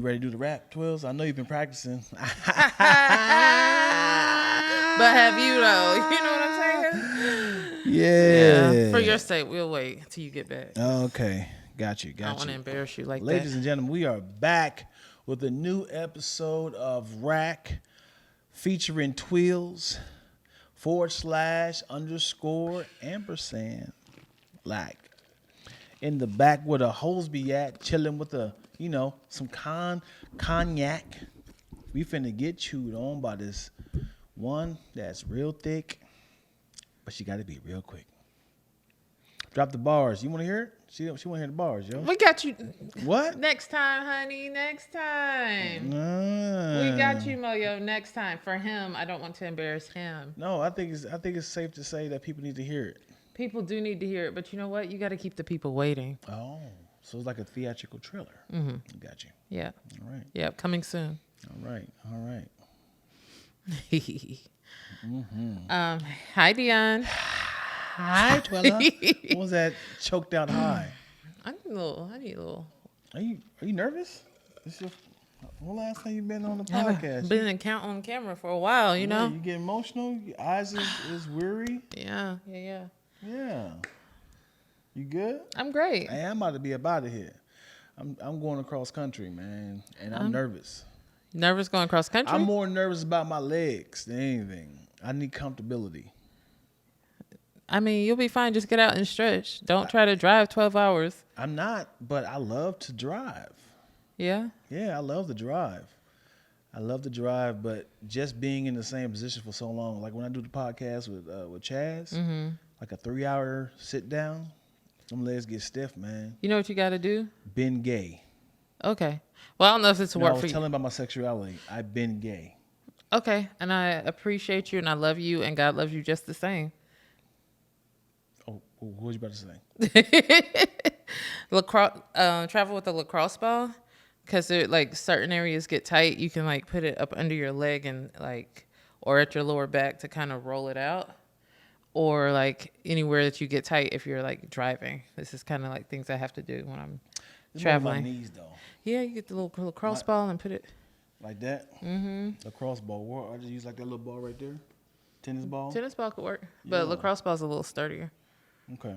ready to do the rap, Twills? I know you've been practicing. But have you though? You know what I'm saying? Yeah. For your sake, we'll wait till you get back. Okay. Got you. I don't want to embarrass you like that. Ladies and gentlemen, we are back with a new episode of Rack featuring Twills /_ Lack. In the back where the hoes be at, chilling with some cognac. We finna get chewed on by this one that's real thick, but she gotta be real quick. Drop the bars. You wanna hear it? She wanna hear the bars, yo. We got you. What? Next time, honey. Next time. We got you, Moyo. Next time. For him, I don't want to embarrass him. No, I think it's safe to say that people need to hear it. People do need to hear it, but you know what? You got to keep the people waiting. Oh, so it's like a theatrical thriller. Mm-hmm. Got you. Yeah. All right. Yeah, coming soon. All right. Hi, Dion. Hi, Twella. What was that choked out hi? I need a little. Are you nervous? When last time you been on the I've podcast? been on camera for a while, you know? You get emotional? Your eyes is weary? Yeah. Yeah. You good? I'm great. Hey, I'm about to be up out of here. I'm going across country, man, and I'm nervous. Nervous going cross country? I'm more nervous about my legs than anything. I need comfortability. I mean, you'll be fine. Just get out and stretch. Don't try to drive 12 hours. I'm not, but I love to drive. Yeah? Yeah, I love to drive. But just being in the same position for so long, like when I do the podcast with Chaz, like a 3-hour sit down, them legs get stiff, man. You know what you got to do? Been gay. Okay. Well, I don't know if it's work for you. I was telling about my sexuality. I've been gay. Okay. And I appreciate you and I love you and God loves you just the same. Oh, what was you about to say? Travel with a lacrosse ball. Because like certain areas get tight, you can like put it up under your leg and like, or at your lower back to kind of roll it out, or like anywhere that you get tight if you're like driving. This is kind of like things I have to do when I'm traveling. My knees though. Yeah, you get the little lacrosse ball and put it like that. Mm-hmm. Lacrosse ball. I just use like that little ball right there. Tennis ball. Tennis ball could work, but lacrosse ball's a little sturdier. Okay,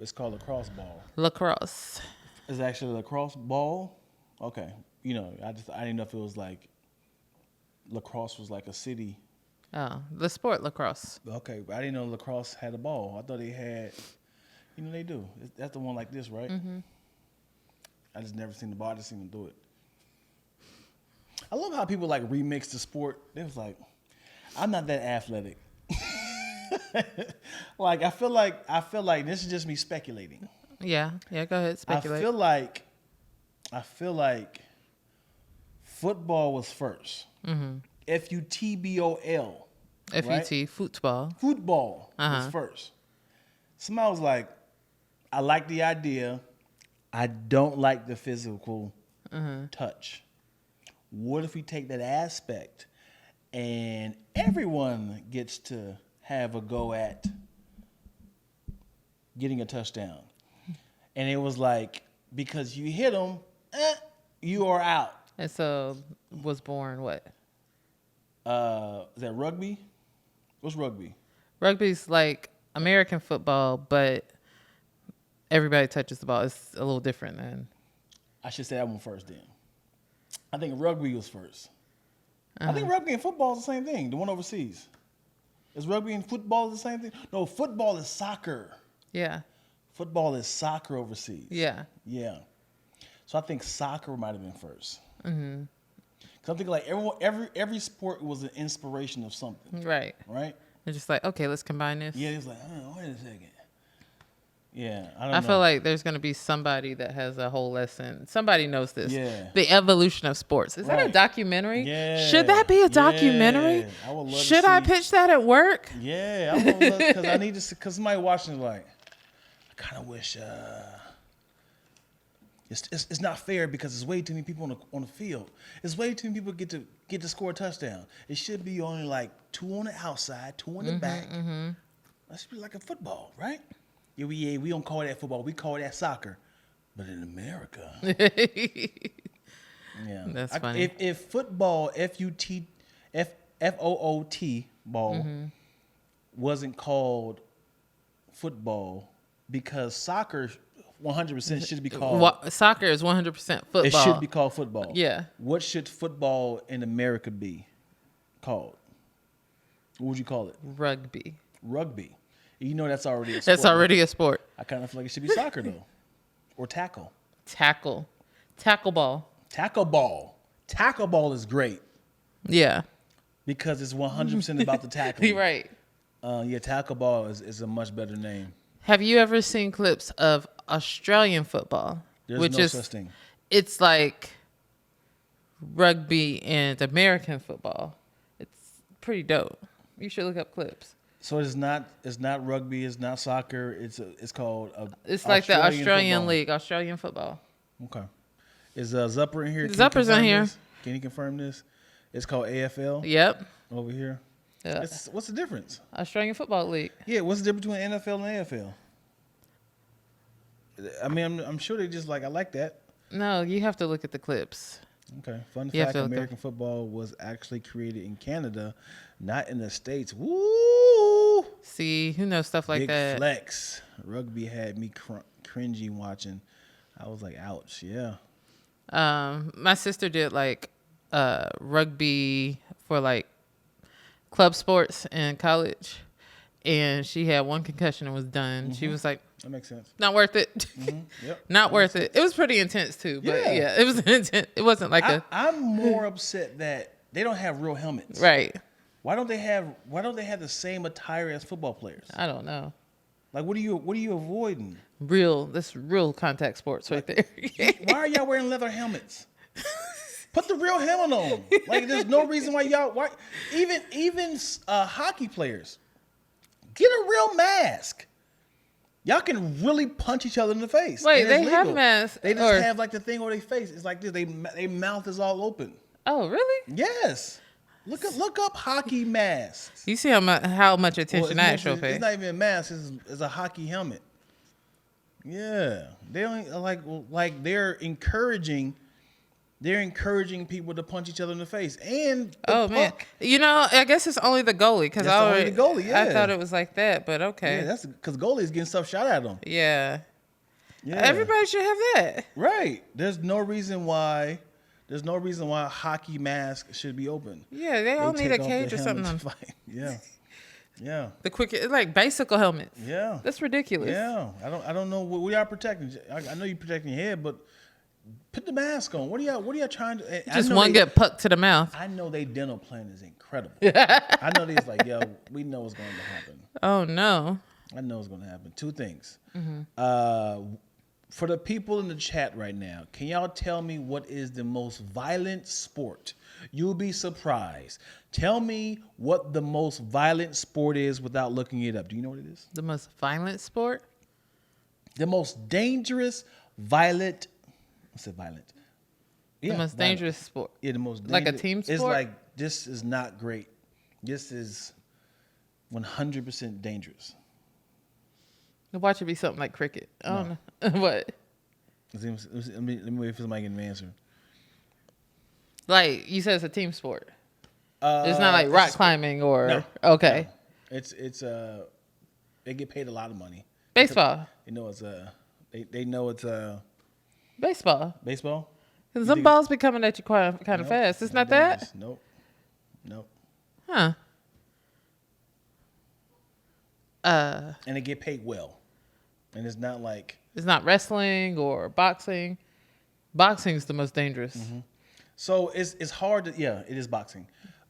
it's called lacrosse ball. Lacrosse. It's actually a lacrosse ball. Okay, I didn't know if it was like lacrosse was like a city. Oh, the sport lacrosse. Okay, but I didn't know lacrosse had a ball. I thought they had, they do. That's the one like this, right? Mm-hmm. I just never seen the ball. I just seen them do it. I love how people like remix the sport. They was like, I'm not that athletic. Like I feel like this is just me speculating. Yeah, go ahead, speculate. I feel like football was first. Mm-hmm. FUTBOL. FUT, right? Football. Football was first. Somebody was like, I like the idea. I don't like the physical touch. What if we take that aspect and everyone gets to have a go at getting a touchdown? And it was like, because you hit them, you are out. And so was born what? Is that rugby? What's rugby? Rugby's like American football, but everybody touches the ball. It's a little different than. I should say that one first then. I think rugby was first. I think rugby and football is the same thing, the one overseas. Is rugby and football the same thing? No, football is soccer. Yeah. Football is soccer overseas. Yeah. Yeah. So I think soccer might have been first. Mm-hmm. Because I'm thinking like every sport was an inspiration of something. Right. Right? They're just like, okay, let's combine this. Yeah, it's like, wait a second. Yeah, I don't know. I feel like there's going to be somebody that has a whole lesson. Somebody knows this. Yeah. The evolution of sports. Is that a documentary? Yeah. Should that be a documentary? Yeah. I would love Should I pitch that at work? Yeah, I would love, because I need to, because somebody watching is like, I kind of wish, it's not fair because there's way too many people on the field. There's way too many people get to score a touchdown. It should be only like 2 on the outside, 2 on the back. Mm-hmm. That should be like a football, right? Yeah, we don't call that football. We call that soccer. But in America, Yeah, That's funny. If football, FOOT ball wasn't called football because soccer 100% should be called. Soccer is 100% football. It should be called football. Yeah. What should football in America be called? What would you call it? Rugby. Rugby. You know that's already a sport. That's already a sport. I kind of feel like it should be soccer though, or tackle. Tackle ball. Tackle ball. Tackle ball is great Yeah. because it's 100% about the tackling. You're right. Yeah, tackle ball is a much better name. Have you ever seen clips of Australian football? There's no such thing. It's like rugby and American football. It's pretty dope. You should look up clips. So it's not rugby, it's not soccer. It's called It's like the Australian football. League, Australian football. Okay. Is Zupper in here? Can you Zupper's in confirm here. this? Can you confirm this? It's called AFL. Yep. Over here. Yeah. What's the difference? Australian Football League. Yeah, what's the difference between NFL and AFL? I mean, I'm sure they just I like that. No, you have to look at the clips. Okay. Fun You have fact: to look American football was actually created in Canada, not in the States. Woo! See, who knows stuff like Big that? flex. Rugby had me cringy watching. I was like, ouch. Yeah. My sister did rugby for club sports in college, and she had one concussion and was done. She was like, That makes sense. not worth it. Yep. Not worth it. It was pretty intense too, but yeah, it was intense. It wasn't I'm more upset that they don't have real helmets. right. Why don't they have the same attire as football players? I don't know. Like, what are you avoiding? This real contact sports right there. Why are y'all wearing leather helmets? Put the real helmet on. Like, there's no reason why even hockey players get a real mask. Y'all can really punch each other in the face. Wait, and they it's have legal. masks. They just have the thing on their face. It's like this. Their mouth is all open. Oh, really? Yes. Look up hockey masks. You see how much attention that show pays. It's not even a mask. It's a hockey helmet. Yeah, they only they're encouraging people to punch each other in the face. And the man, puck. I guess it's only the goalie because Only the goalie. Yeah, I thought it was like that, but okay. Yeah, that's because goalies getting stuff shot at them. Yeah. Yeah, Everybody should have that. right. There's no reason why hockey masks should be open. Yeah, they all need a take off cage their or something helmets on. to fight. Yeah, yeah. The quick, like bicycle helmets. Yeah. That's ridiculous. Yeah, I don't know what we are protecting. I know you're protecting your head, but put the mask on. What are y'all trying to? Just one get pucked to the mouth. I know they dental plan is incredible. I know they's like, yo, we know what's going to happen. Oh no. I know what's going to happen. Two things. For the people in the chat right now, can y'all tell me what is the most violent sport? You'll be surprised. Tell me what the most violent sport is without looking it up. Do you know what it is? The most violent sport? The most dangerous, violent. I said violent. Yeah, The most violent. dangerous sport. Yeah, the most Like a dangerous. team It's sport? like, this is not great. This is 100% dangerous. Watch it be something like cricket. I don't know. What? Let me wait for somebody to get an answer. Like you said, it's a team sport. It's not like rock climbing or No. okay. No. It's they get paid a lot of money. Baseball. They know it's they know it's Baseball. baseball. Because some balls be coming at you kind of Nope. fast. It's not dangerous. that? Nope. Huh. And they get paid well. And it's not like It's not wrestling or boxing. Boxing's the most dangerous. so it's hard to it is boxing.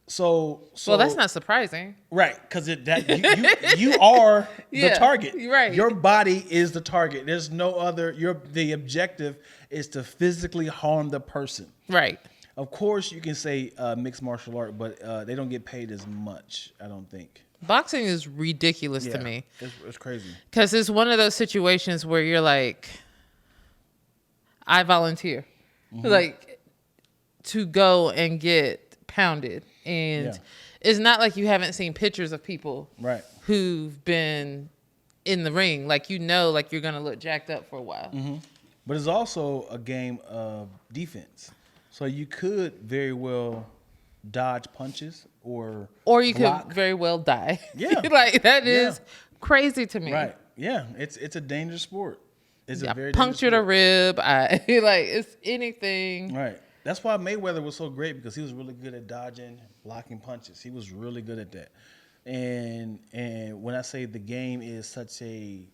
So Well, that's not surprising. right, because you are the Yeah, target. right. Your body is the target. There's no other. The objective is to physically harm the person. Right. Of course, you can say mixed martial art, but they don't get paid as much. I don't think. Boxing is ridiculous to me. It's crazy. Because it's one of those situations where you're like, I volunteer. Like, to go and get pounded. And it's not like you haven't seen pictures of people Right. who've been in the ring. Like, like you're going to look jacked up for a while. But it's also a game of defense. So you could very well dodge punches or you block. could very well die. Yeah. Like that Yeah. is crazy to me. Right. Yeah. It's a dangerous sport. It's a I very punctured a dangerous rib. Like it's anything. sport. Right. That's why Mayweather was so great because he was really good at dodging, blocking punches. He was really good at that. And when I say the game is such a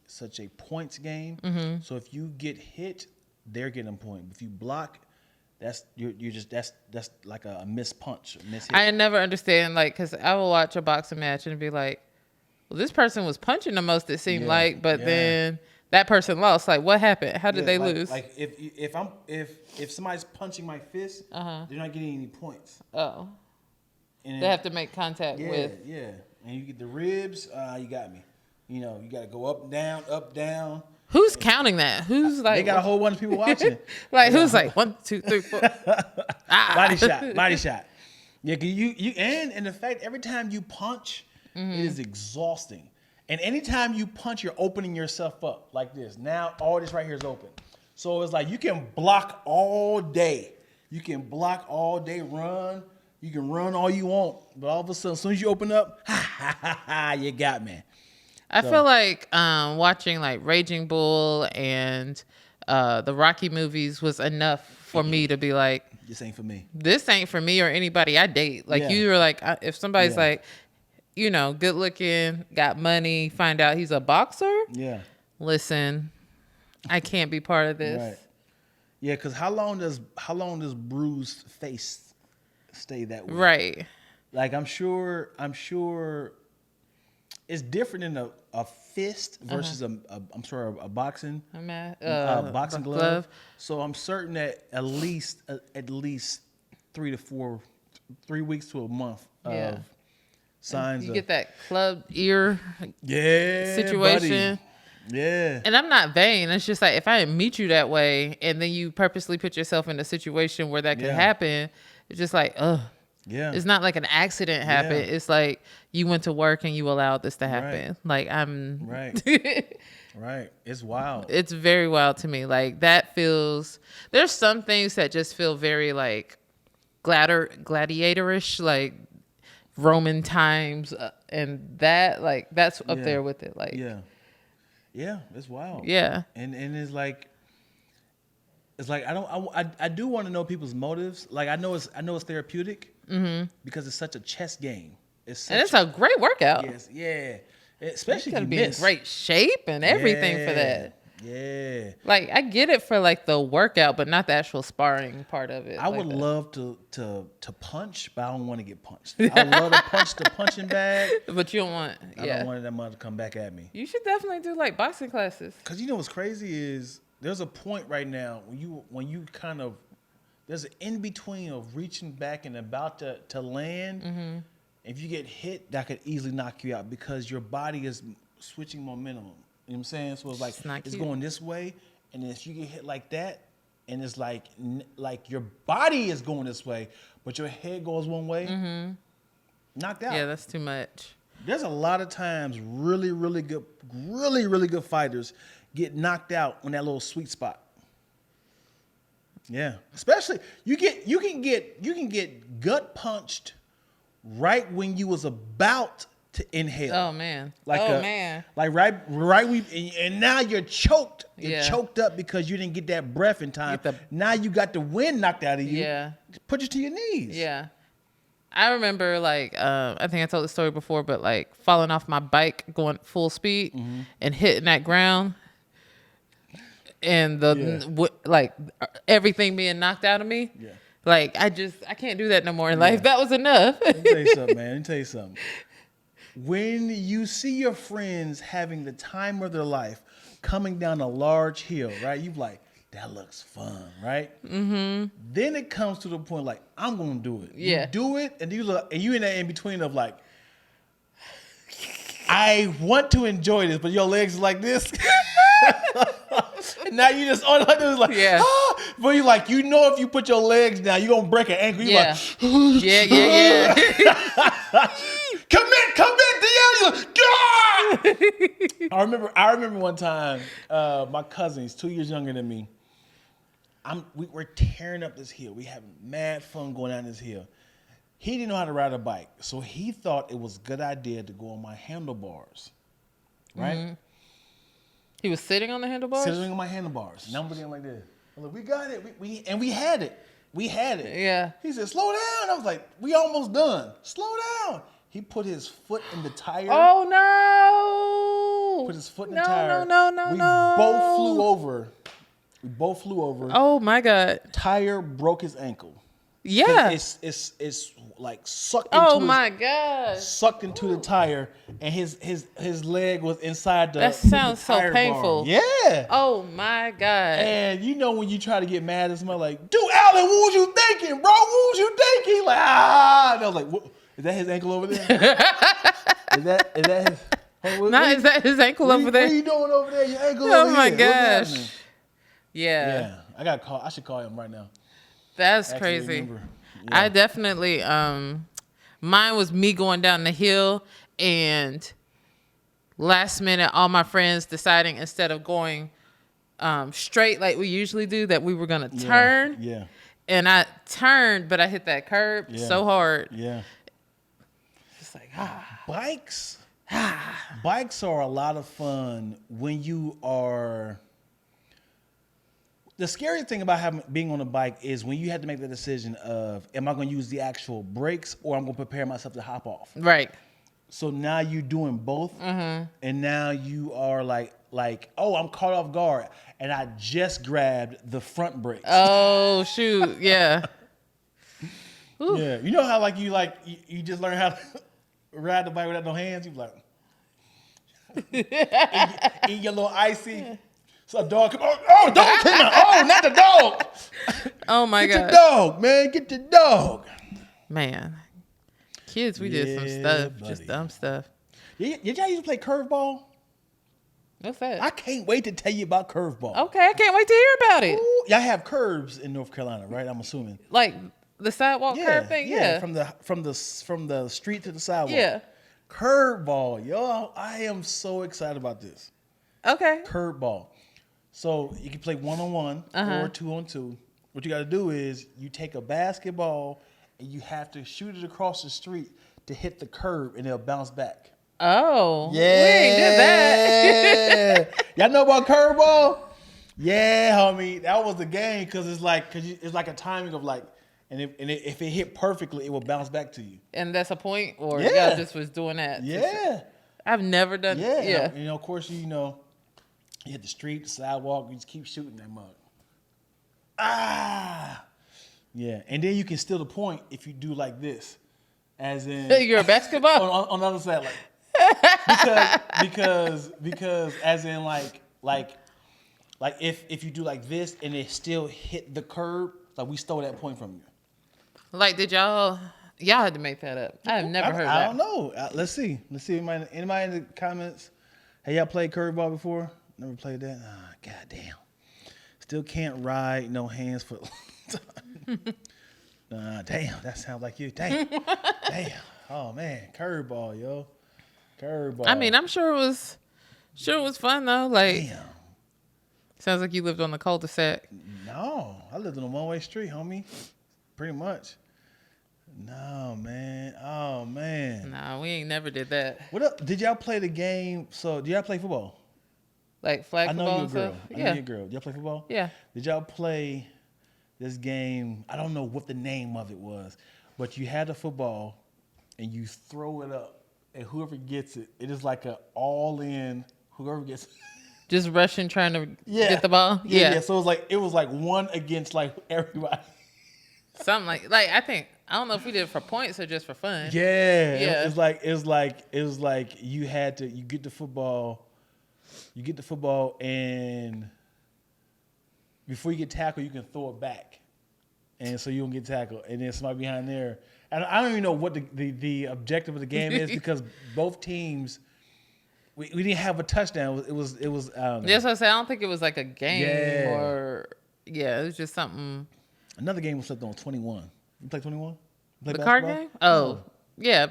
points game, so if you get hit, they're getting a point. If you block, that's like a missed punch, a missed hit. I never understand because I will watch a boxing match and be like, well, this person was punching the most it seemed like, but then that person lost. Like, what happened? How did they lose? Like if somebody's punching my fist, they're not getting any points. Oh, And they have to make contact with. Yeah, and you get the ribs. You got me. You know, you got to go up, down. Who's counting that? Who's like? They got a whole bunch of people watching. Like who's like 1, 2, 3, 4. Body shot. Yeah, 'cause you and the fact every time you punch, it is exhausting. And anytime you punch, you're opening yourself up like this. Now all this right here is open. So it's like you can block all day. You can block all day, run. You can run all you want. But all of a sudden, as soon as you open up, you got me. I feel like watching like Raging Bull and the Rocky movies was enough for me to be like, This ain't for me. This ain't for me or anybody I date. Like you were like, if somebody's like, you know, good looking, got money, find out he's a boxer. Yeah. Listen, I can't be part of this. Right. Yeah, because how long does bruised face stay that way? Right. Like I'm sure it's different in a fist versus a boxing boxing glove. So I'm certain that at least 3 weeks to a month of signs. You get that club ear situation. Buddy. Yeah. And I'm not vain. It's just like if I didn't meet you that way and then you purposely put yourself in a situation where that could happen, it's just like, ugh. Yeah. It's not like an accident happened. It's like you went to work and you allowed this to happen. Right. Like I'm Right. Right. It's wild. It's very wild to me. Like that feels there's some things that just feel very like gladiatorish, like Roman times and that like that's up there with it. Like yeah, it's wild. Yeah. And it's like I do want to know people's motives. Like I know it's therapeutic because it's such a chess game. It's a great workout. Yes, yeah. Especially you if you be miss. in great shape and everything for that. Yeah. Like I get it for like the workout, but not the actual sparring part of it. I would love to punch, but I don't want to get punched. I would love to punch the punching bag, but you don't want. I don't want that mother to come back at me. You should definitely do like boxing classes. Cause you know what's crazy is there's a point right now when you kind of there's an in between of reaching back and about to land. Mm-hmm. If you get hit, that could easily knock you out because your body is switching momentum. You know what I'm saying? So it's like it's going this way, and then if you get hit like that, and it's like your body is going this way, but your head goes one way, knocked out. Yeah, that's too much. There's a lot of times really good fighters get knocked out on that little sweet spot. Yeah, especially you can get gut punched right when you was about to inhale. Oh man! Like right and now you're choked. You're choked up because you didn't get that breath in time. Now you got the wind knocked out of you. Yeah, put you to your knees. Yeah, I remember like I think I told the story before, but like falling off my bike going full speed and hitting that ground. And like everything being knocked out of me. Yeah. Like I can't do that no more in life. That was enough. Let me tell you something, man. Let me tell you something. When you see your friends having the time of their life coming down a large hill, right? You're like, that looks fun, right? Mm-hmm. Then it comes to the point like, I'm gonna do it. Yeah. You do it, and you in that in between of like, I want to enjoy this, but your legs are like this. Now you just all I do is like, but you like, you know, if you put your legs down, you're gonna break an ankle. You like, yeah. Commit, DL. I remember one time, my cousin, he's 2 years younger than me. we're tearing up this hill. We having mad fun going down this hill. He didn't know how to ride a bike, so he thought it was a good idea to go on my handlebars, right? Mm-hmm. He was sitting on the handlebars? Sitting on my handlebars. And I'm looking like this. I'm like, we got it. We had it. We had it. Yeah. He said, slow down. I was like, we almost done. Slow down. He put his foot in the tire. Oh, no. Put his foot in the tire. No. We both flew over. We both flew over. Oh, my God. Tire broke his ankle. Yeah. It's like sucked into Oh, my gosh. sucked into the tire, and his leg was inside the That sounds the so tire painful. bar. Yeah. Oh, my God. And you know when you try to get mad at somebody like, dude, Alan, what was you thinking, bro? What was you thinking? Like, and I was like, what? Is that his ankle over there? is that his? Is that his ankle over there? What are you doing over there? Your ankle Oh, over my here. What's gosh. happening? Yeah. Yeah. I should call him right now. That's Actually crazy. remember. Yeah. I definitely, mine was me going down the hill and last minute, all my friends deciding instead of going straight like we usually do, that we were going to turn. Yeah. And I turned, but I hit that curb so hard. Yeah. It's like, Bikes are a lot of fun when you are. The scary thing about being on a bike is when you have to make the decision of, am I going to use the actual brakes or I'm going to prepare myself to hop off? Right. So now you're doing both, and now you are like, oh, I'm caught off guard, and I just grabbed the front brakes. Oh, shoot. Yeah. Yeah, you know how you just learn how to ride the bike without no hands. You be like, eat your little icy. So a dog come on. Oh, dog came out. Oh, not the dog. Oh my Get God. your dog, man. Get your dog. Man. Kids, we did some stuff. Just buddy. dumb stuff. Did y'all used to play curveball? What's that? I can't wait to tell you about curveball. Okay, I can't wait to hear about it. Ooh, y'all have curves in North Carolina, right? I'm assuming. Like the sidewalk curb thing? Yeah. From the street to the sidewalk. Yeah. Curveball, yo. I am so excited about this. Okay. Curveball. So you can play 1-on-1 or 2-on-2. What you got to do is you take a basketball and you have to shoot it across the street to hit the curb and it'll bounce back. Oh. Yeah. We ain't did that. Y'all know about curveball? Yeah, homie. That was the game because it's like a timing of like, and if it hit perfectly, it will bounce back to you. And that's a point? Or Yeah. y'all just was doing that? Yeah. I've never done Yeah. Yeah. You know, of course, you hit the street, the sidewalk, you just keep shooting that mug. Yeah. And then you can steal the point if you do like this. As in You're a basketball? on the other side, like because as in like if you do like this and it still hit the curb, like we stole that point from you. Like, did y'all had to make that up. I have never heard that. I don't know. Let's see. Anybody in the comments? Have y'all played curveball before? Never played that? Goddamn. Still can't ride, no hands for damn, that sounds like you. Damn. Oh man, curveball, yo. Curveball. I mean, I'm sure it was fun though. Like, damn. sounds like you lived on the cul-de-sac. No, I lived on a one-way street, homie. Pretty much. No, man. Oh man. Nah, we ain't never did that. What up? Did y'all play the game? So, did y'all play football? Like flag I know football you're a and girl. stuff? I know you're a girl. Did y'all play football? Yeah. Did y'all play this game? I don't know what the name of it was, but you had a football and you throw it up, and whoever gets it, it is like a all-in. Whoever gets it. Just rushing, trying to get the ball. Yeah. So it was like one against like everybody. Something like I think, I don't know if we did it for points or just for fun. Yeah. It's like you get the football, and before you get tackled, you can throw it back, and so you don't get tackled, and then somebody behind there. And I don't even know what the objective of the game is because both teams. We didn't have a touchdown. It was. That's what I said. I don't think it was like a game Yeah. it was just something. Another game was flipped on 21. You play 21? The card game? Oh, yeah.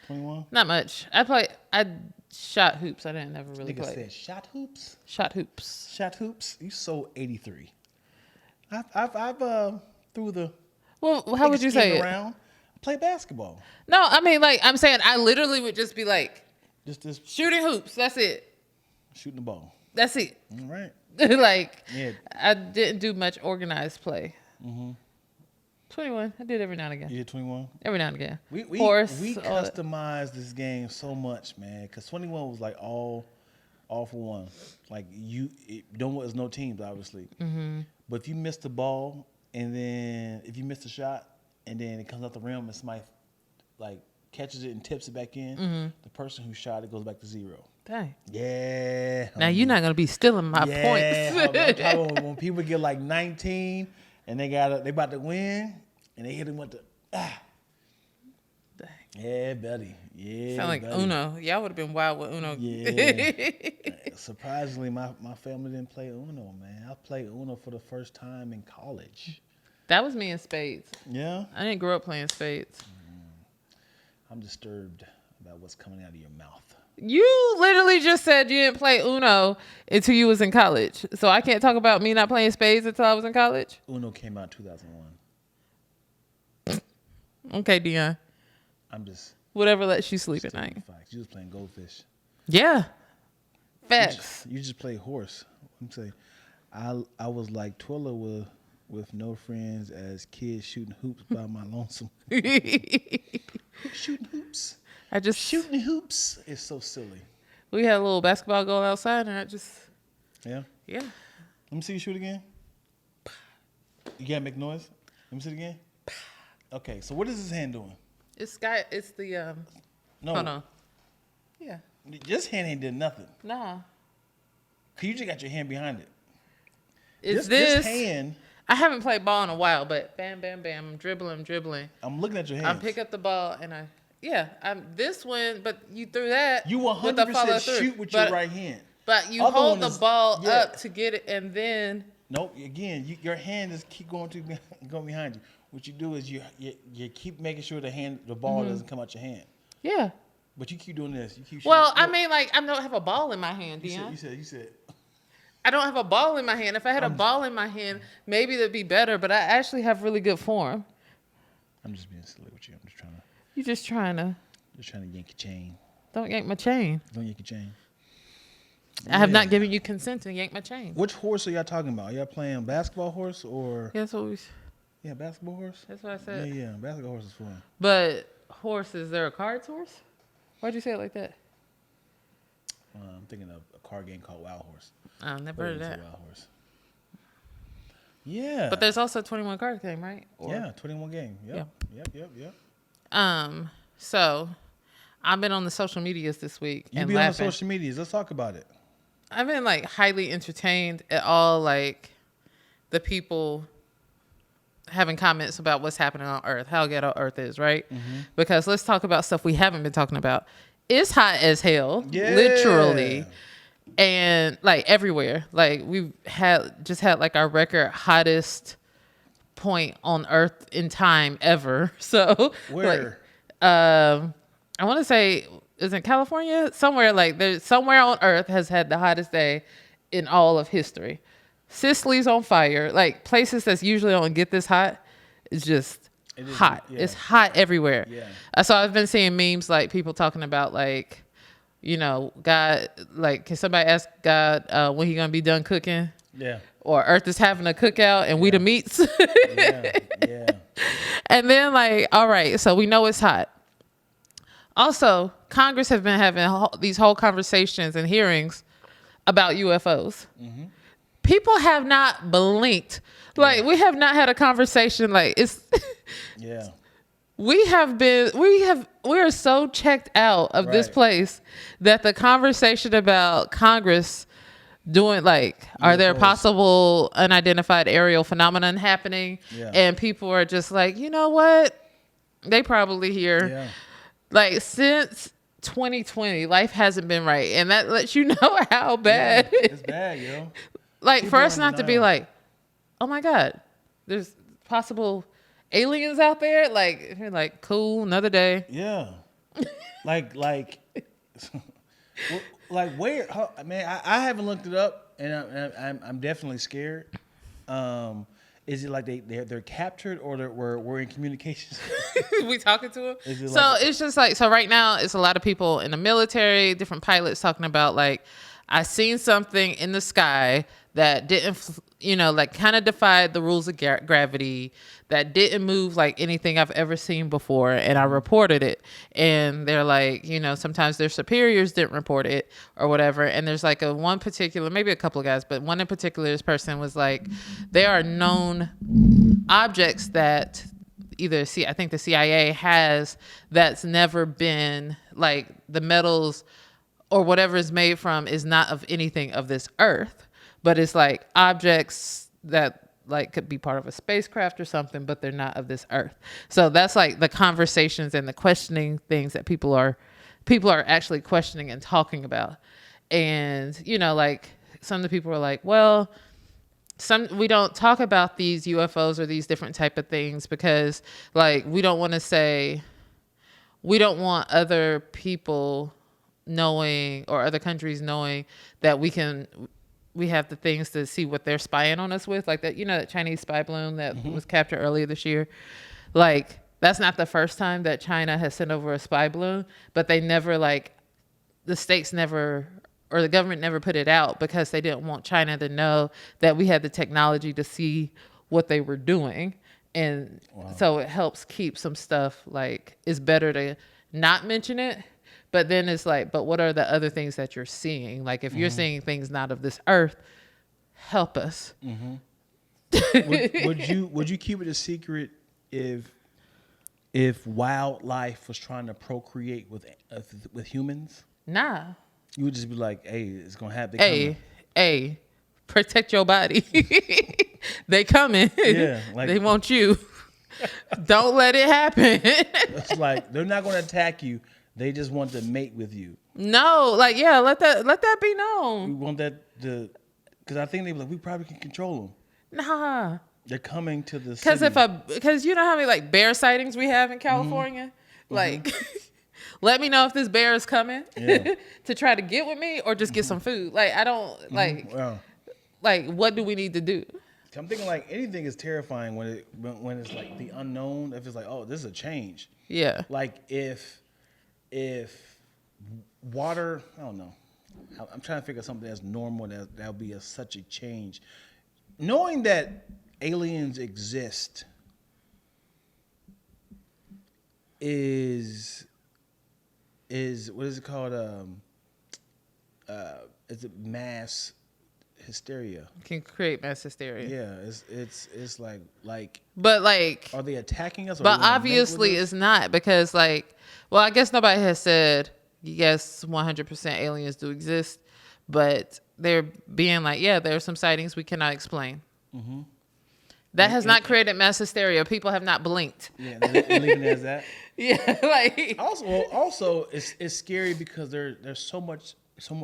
21. Not much. I shot hoops. I didn't never really Nigga play. said shot hoops. Shot hoops. Shot hoops. You sold 83. I've through the Well, how would you say it? around, play basketball. No, I mean, like, I'm saying I literally would just be like, Just shooting hoops. That's it. shooting the ball. That's it. All right. Like, Yeah. I didn't do much organized play. 21. I did every now and again. You hit 21. Every now and again. We Horse, all that. customized this game so much, man. Because 21 was like all for one. Like don't was no teams, obviously. But if you miss the ball and then if you miss the shot and then it comes out the rim and somebody like catches it and tips it back in, the person who shot it goes back to 0. Dang. Yeah. Now you're not gonna be stealing my points. I'm talking when people get like 19 and they about to win and they hit him with the Dang. Yeah, buddy. Yeah. Sound like buddy. Uno. Y'all would have been wild with Uno. Yeah. Surprisingly, my family didn't play Uno, man. I played Uno for the first time in college. That was me in spades. Yeah? I didn't grow up playing spades. I'm disturbed about what's coming out of your mouth. You literally just said you didn't play Uno until you was in college. So I can't talk about me not playing spades until I was in college? Uno came out in 2001. Okay, Dion. I'm just Whatever lets you sleep at night. facts. You was playing goldfish. Yeah. Facts. You just play horse. I'm saying, I was like Twilla with no friends as kids shooting hoops by my lonesome. Shooting hoops. Shooting hoops is so silly. We had a little basketball goal outside, and Yeah. yeah. Let me see you shoot again. You gotta make noise. Let me see it again. Okay, so what is his hand doing? It's the No, hold on. Yeah. this hand ain't did nothing. Nah. Cause you just got your hand behind it. It's This hand. I haven't played ball in a while, but bam, bam, bam. I'm dribbling. I'm looking at your I hands. pick up the ball and I'm this one, but you threw that. You with the follow 100% through. shoot with your right hand. But you Other hold one the is- ball yeah. up to get it, and then Nope. Again, your hand is keep going behind you. What you do is you keep making sure the ball doesn't come out your hand. yeah. But you keep doing this. You keep. Well, shooting. I mean, like I don't have a ball in my hand, Dion. You said. I don't have a ball in my hand. If I had a ball in my hand, maybe that'd be better. But I actually have really good form. I'm just being silly with you. I'm just trying You're just trying to to yank your chain. don't yank my chain. Don't yank your chain. I have Yeah. not given you consent to yank my chain. Which horse are y'all talking about? Y'all playing basketball horse or Yeah, that's what basketball horse? that's what I said. Yeah, basketball horse is fun. But horse, is there a cards horse? Why'd you say it like that? I'm thinking of a card game called Wild Horse. I've never heard of that. Wild Horse. Yeah. But there's also a 21 card game, right? yeah, 21 game. Yep. Yep. So I've been on the social medias this week You and be on the laughing. social medias. Let's talk about it. I've been like highly entertained at all like the people having comments about what's happening on Earth, how ghetto Earth is, right? Because let's talk about stuff we haven't been talking about. It's hot as hell, Yeah. literally, and like everywhere. Like we've had like our record hottest point on Earth in time ever. So Where? I want to say, is it California? Somewhere like there's somewhere on Earth has had the hottest day in all of history. Sicily's on fire. Like places that's usually don't get this hot, it's just hot. Yeah. It's hot everywhere. Yeah. So I've been seeing memes like people talking about like, you know, God, like can somebody ask God when he gonna be done cooking? Yeah. Or Earth is having a cookout and we the meats. Yeah. And then like, all right, so we know it's hot. Also, Congress have been having these whole conversations and hearings about UFOs. People have not blinked. Like we have not had a conversation like it's Yeah. we are so checked out of this Right. place that the conversation about Congress doing like are there UFOs. possible unidentified aerial phenomenon happening? Yeah. And people are just like, you know what? They probably here. Yeah. Like since 2020, life hasn't been right, and that lets you know how bad. Yeah, it's bad, yo. Like People for us are not to be denial. like, oh my God, there's possible aliens out there. Like you're like, cool, another day. Yeah. like where? Man, I haven't looked it up, and I'm definitely scared. Is it like they're captured or we're in communications? We talking to him. Is it It's just like, so right now it's a lot of people in the military, different pilots talking about like, I seen something in the sky that didn't, like kind of defied the rules of gravity, that didn't move like anything I've ever seen before. And I reported it. And they're like, sometimes their superiors didn't report it or whatever. And there's like one particular, maybe a couple of guys, but one in particular, this person was like, there are known objects that I think the CIA has that's never been, like, the metals or whatever is made from is not of anything of this earth, but it's like objects that like could be part of a spacecraft or something, but they're not of this earth. So that's like the conversations and the questioning things that people are actually questioning and talking about. And, like some of the people are like, well, we don't talk about these UFOs or these different type of things because like we don't want other people knowing or other countries knowing that we have the things to see what they're spying on us with, like that, that Chinese spy balloon that was captured earlier this year. Like that's not the first time that China has sent over a spy balloon, but they never the states never, or the government never put it out because they didn't want China to know that we had the technology to see what they were doing. And so it helps keep some stuff, like it's better to not mention it. But then it's like, but what are the other things that you're seeing? Like if you're seeing things not of this earth, help us. Would you keep it a secret if wildlife was trying to procreate with humans? Nah. You would just be like, hey, it's gonna happen. Hey, protect your body. They coming. Yeah, they want you. Don't let it happen. It's like they're not gonna attack you. They just want to mate with you. No, like, yeah, let that be known. We want that because I think they be like, we probably can control them. Nah. They're coming to the city. Because you know how many like bear sightings we have in California? Like, let me know if this bear is coming to try to get with me or just get some food. Like, I don't like, what do we need to do? I'm thinking like anything is terrifying when it's like the unknown. If it's like, oh, this is a change. Yeah. Like if water, I don't know. I'm trying to figure out something that's normal that'll be such a change. Knowing that aliens exist is what is it called? Is it mass hysteria? Can create mass hysteria. Yeah, it's like. But like, are they attacking us? But obviously, it's not because like, well, I guess nobody has said yes, 100% aliens do exist, but they're being like, yeah, there are some sightings we cannot explain. That has not created mass hysteria. People have not blinked. Yeah, they're leaving it as that. Yeah, like also, it's scary because they're so much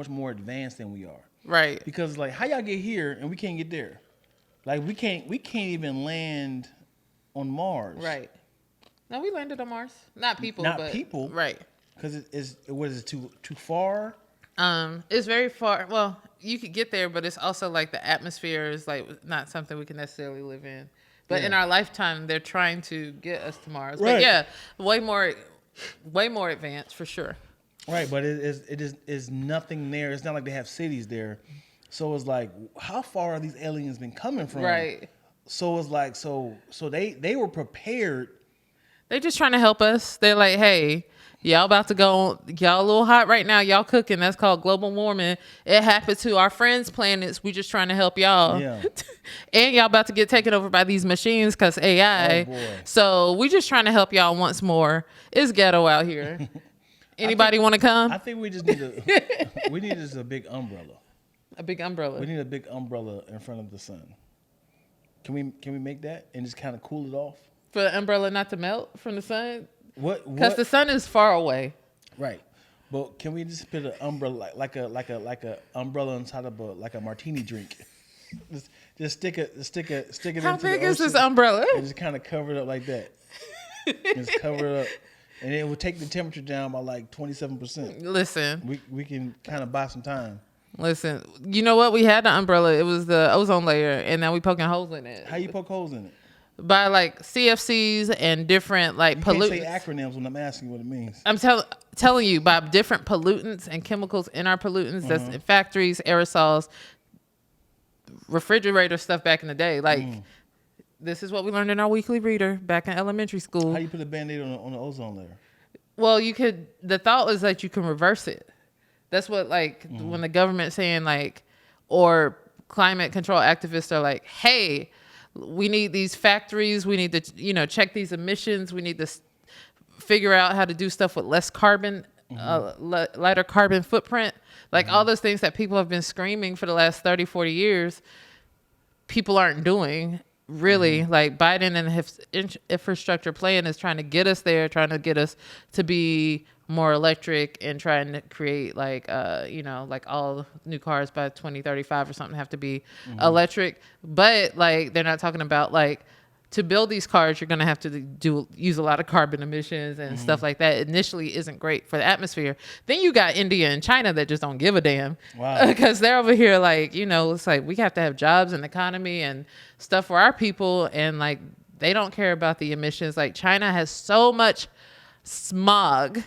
more advanced than we are. Right. Because like, how y'all get here and we can't get there? Like we can't even land on Mars. Right. No, we landed on Mars. Not people. Right. Because it too far? It's very far. Well, you could get there, but it's also like the atmosphere is like not something we can necessarily live in. But in our lifetime, they're trying to get us to Mars. Right. But yeah, way more advanced for sure. Right, but it is nothing there. It's not like they have cities there. So it's like, how far are these aliens been coming from? Right. So it's like, so they were prepared. They just trying to help us. They're like, hey, y'all about to go, y'all a little hot right now. Y'all cooking. That's called global warming. It happened to our friends' planets. We just trying to help y'all. Yeah. And y'all about to get taken over by these machines because AI. Oh, boy. So we just trying to help y'all once more. It's ghetto out here. Anybody want to come? I think we just need a big umbrella. A big umbrella. We need a big umbrella in front of the sun. Can we make that and just kind of cool it off? For the umbrella not to melt from the sun? What? Because the sun is far away. Right. But can we just put an umbrella like a umbrella inside of a martini drink? Just stick it How into big the is this ocean umbrella? and just kind of cover it up like that. Just cover it up. And it will take the temperature down by like 27%. Listen. We can kind of buy some time. Listen, you know what? We had the umbrella. It was the ozone layer, and now we poking holes in it. How you poke holes in it? By like CFCs and different like You pollutants. can't say acronyms when I'm asking what it means. I'm telling you by different pollutants and chemicals in our pollutants. That's in factories, aerosols, refrigerator stuff back in the day. Like this is what we learned in our weekly reader back in elementary school. How you put a Band-Aid on the ozone layer? Well, you could. The thought was that you can reverse it. That's what like when the government's saying like, or climate control activists are like, hey, we need these factories. We need to check these emissions. We need to figure out how to do stuff with less carbon, lighter carbon footprint. Like all those things that people have been screaming for the last 30, 40 years, people aren't doing. Really, like Biden and his infrastructure plan is trying to get us there, trying to get us to be more electric and trying to create like, like all new cars by 2035 or something have to be electric. But like, they're not talking about like, to build these cars, you're going to have to use a lot of carbon emissions and stuff like that. Initially isn't great for the atmosphere. Then you got India and China that just don't give a damn. Wow. Because they're over here like, it's like we have to have jobs and economy and stuff for our people. And like, they don't care about the emissions. Like China has so much smog,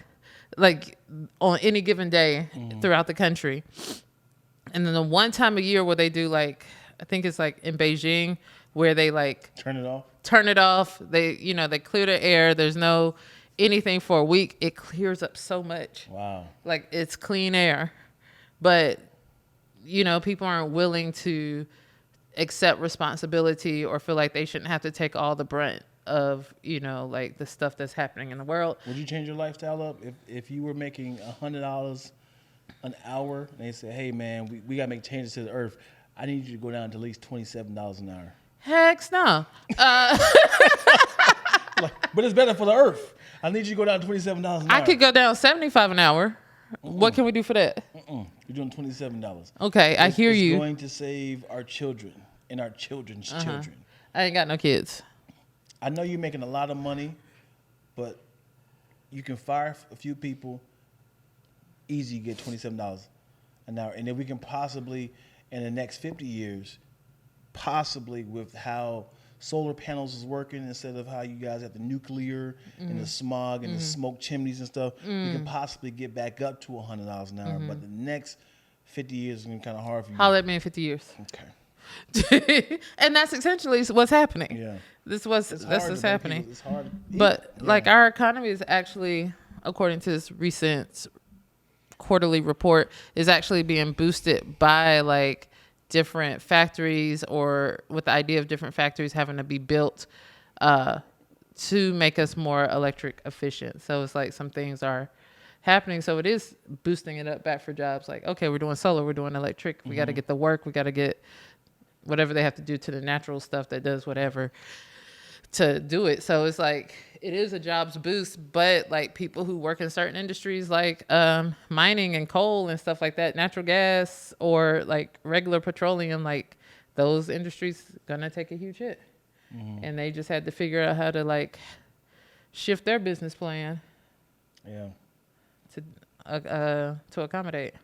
like on any given day throughout the country. And then the one time a year where they do like, I think it's like in Beijing, where they like turn it off. They they clear the air. There's no anything for a week. It clears up so much. Wow. Like it's clean air. But people aren't willing to accept responsibility or feel like they shouldn't have to take all the brunt of like the stuff that's happening in the world. Would you change your lifestyle up if you were making $100 an hour and they said, hey man, we gotta make changes to the earth, I need you to go down to at least $27 an hour? Heck no. But it's better for the earth. I need you to go down to $27 an hour. I could go down $75 an hour. What can we do for that? You're doing $27. Okay, I hear you. It's going to save our children and our children's children. I ain't got no kids. I know you're making a lot of money, but you can fire a few people, easy, you get $27 an hour. And then we can possibly, in the next 50 years, possibly with how solar panels is working instead of how you guys have the nuclear and the smog and the smoke chimneys and stuff, we can possibly get back up to $100 an hour. But the next 50 years is going to be kind of hard for you. Holler at me in 50 years. Okay. And that's essentially what's happening. Yeah. That's what's happening. It's hard. But like our economy is actually, according to this recent quarterly report, is actually being boosted by like different factories, or with the idea of different factories having to be built to make us more electric efficient. So it's like some things are happening. So it is boosting it up back for jobs. Like, okay, we're doing solar, we're doing electric. We got to get the work. We got to get whatever they have to do to the natural stuff that does whatever to do it. So it's like, it is a jobs boost, but like people who work in certain industries like mining and coal and stuff like that, natural gas or like regular petroleum, like those industries gonna take a huge hit. And they just had to figure out how to like shift their business plan to accommodate.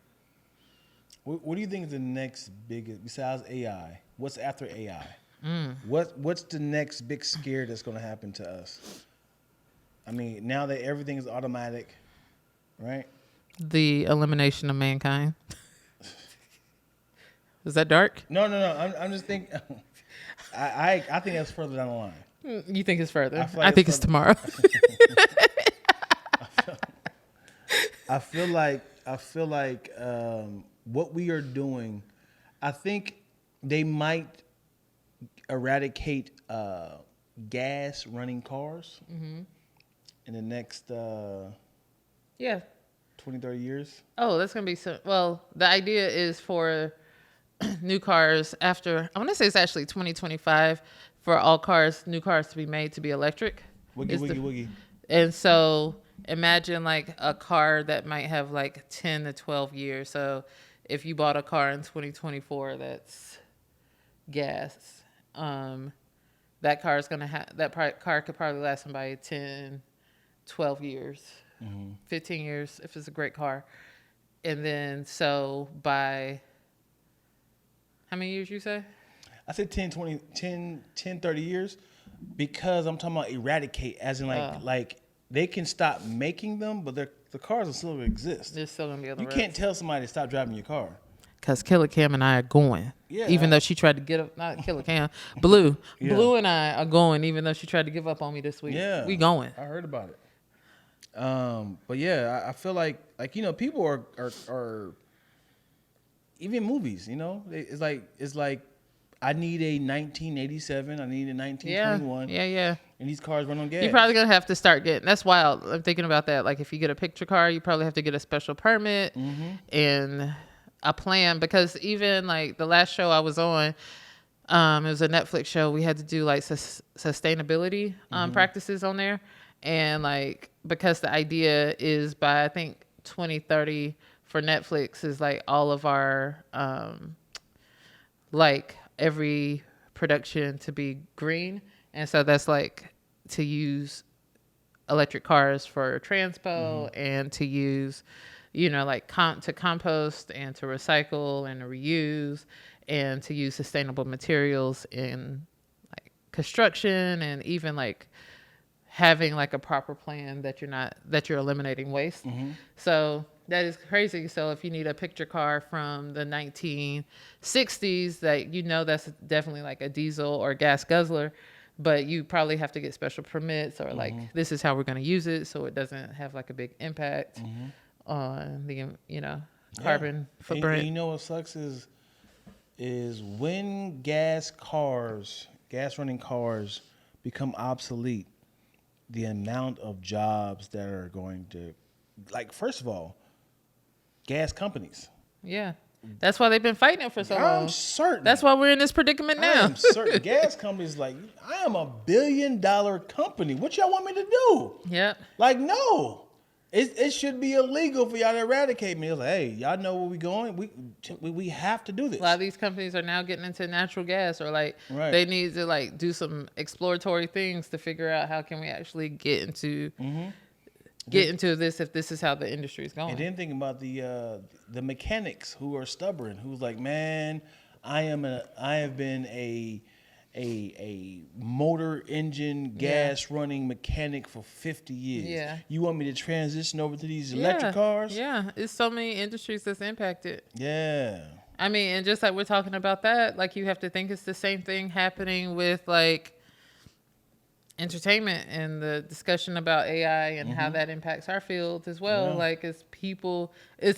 What do you think is the next biggest, besides AI, what's after AI? What's the next big scare that's going to happen to us? I mean, now that everything is automatic, right? The elimination of mankind. Is that dark? No. I'm just thinking. I think that's further down the line. You think it's further? I think it's tomorrow. I feel like what we are doing, I think they might eradicate gas running cars in the next 20, 30 years. Oh, that's going to be so. Well, the idea is for new cars after, I want to say it's actually 2025 for all cars, new cars to be made to be electric. Woogie. And so imagine like a car that might have like 10 to 12 years. So if you bought a car in 2024 that's gas, that car is going to have, car could probably last somebody 10, 12 years, 15 years if it's a great car. And then so by How many years you say? I said 10, 20, 10, 10, 30 years because I'm talking about eradicate, as in like they can stop making them, but the cars will still exist. They're still gonna be on the You roads. can't tell somebody to stop driving your car. Because Killer Cam and I are going. Yeah. Even though she tried to get up, not Killer Cam, Blue. Yeah. Blue and I are going, even though she tried to give up on me this week. Yeah. We going. I heard about it. But yeah, I feel like people are even movies, it's like I need a 1987, I need a 1921. Yeah. And these cars run on gas. You're probably going to have to start getting, that's wild. I'm thinking about that. Like if you get a picture car, you probably have to get a special permit and a plan, because even like the last show I was on, it was a Netflix show. We had to do like sustainability practices on there. And like, because the idea is by, I think 2030 for Netflix is like all of our, like every production to be green. And so that's like to use electric cars for transpo and to use, like to compost and to recycle and to reuse and to use sustainable materials in like construction, and even like having like a proper plan that you're eliminating waste. So that is crazy. So if you need a picture car from the 1960s that that's definitely like a diesel or gas guzzler, but you probably have to get special permits, or like this is how we're going to use it so it doesn't have like a big impact on the carbon footprint. And you know what sucks is when gas running cars become obsolete, the amount of jobs that are going to, like, first of all, gas companies. Yeah. That's why they've been fighting it for so long. I'm certain. That's why we're in this predicament now. I'm certain. Gas companies like, I am a $1 billion company. What y'all want me to do? Yep. Like, no. It should be illegal for y'all to eradicate me. It's like, hey, y'all know where we going? We have to do this. A lot of these companies are now getting into natural gas, or like they need to like do some exploratory things to figure out how can we actually get into this if this is how the industry is going. And then think about the mechanics who are stubborn, who's like, man, I have been a motor engine gas running mechanic for 50 years. Yeah. You want me to transition over to these electric cars? Yeah. It's so many industries that's impacted. Yeah. I mean, and just like we're talking about that, like you have to think it's the same thing happening with like entertainment and the discussion about AI and how that impacts our field as well. Like it's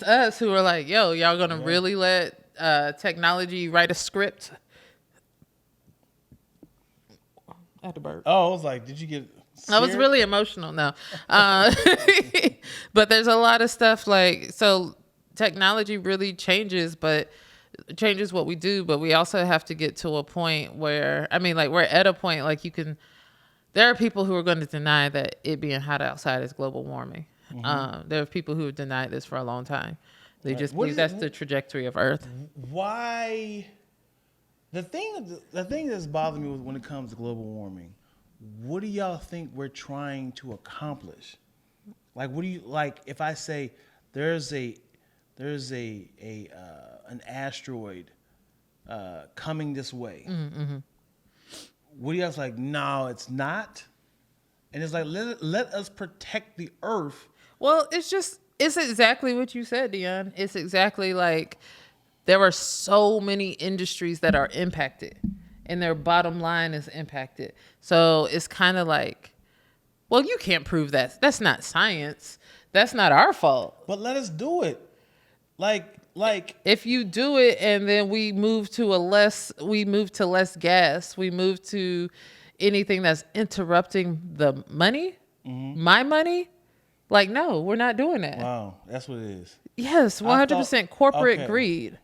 us who are like, yo, y'all gonna really let technology write a script? I had to burp. Oh, I was like, did you get scared? I was really emotional now. But there's a lot of stuff like, so technology really changes what we do, but we also have to get to a point where, I mean, like we're at a point like there are people who are going to deny that it being hot outside is global warming. There are people who have denied this for a long time. They just believe that's the trajectory of Earth. Why? The thing that's bothering me when it comes to global warming, what do y'all think we're trying to accomplish? Like, what do you like? If I say there's an asteroid coming this way, what do y'all like? No, it's not. And it's like let us protect the Earth. Well, it's exactly what you said, Dion. It's exactly like, there are so many industries that are impacted and their bottom line is impacted. So it's kind of like, well, you can't prove that. That's not science. That's not our fault. But let us do it. Like if you do it and then we move to less gas, we move to anything that's interrupting the money, my money. Like, no, we're not doing that. Wow, that's what it is. Yes, 100% corporate greed.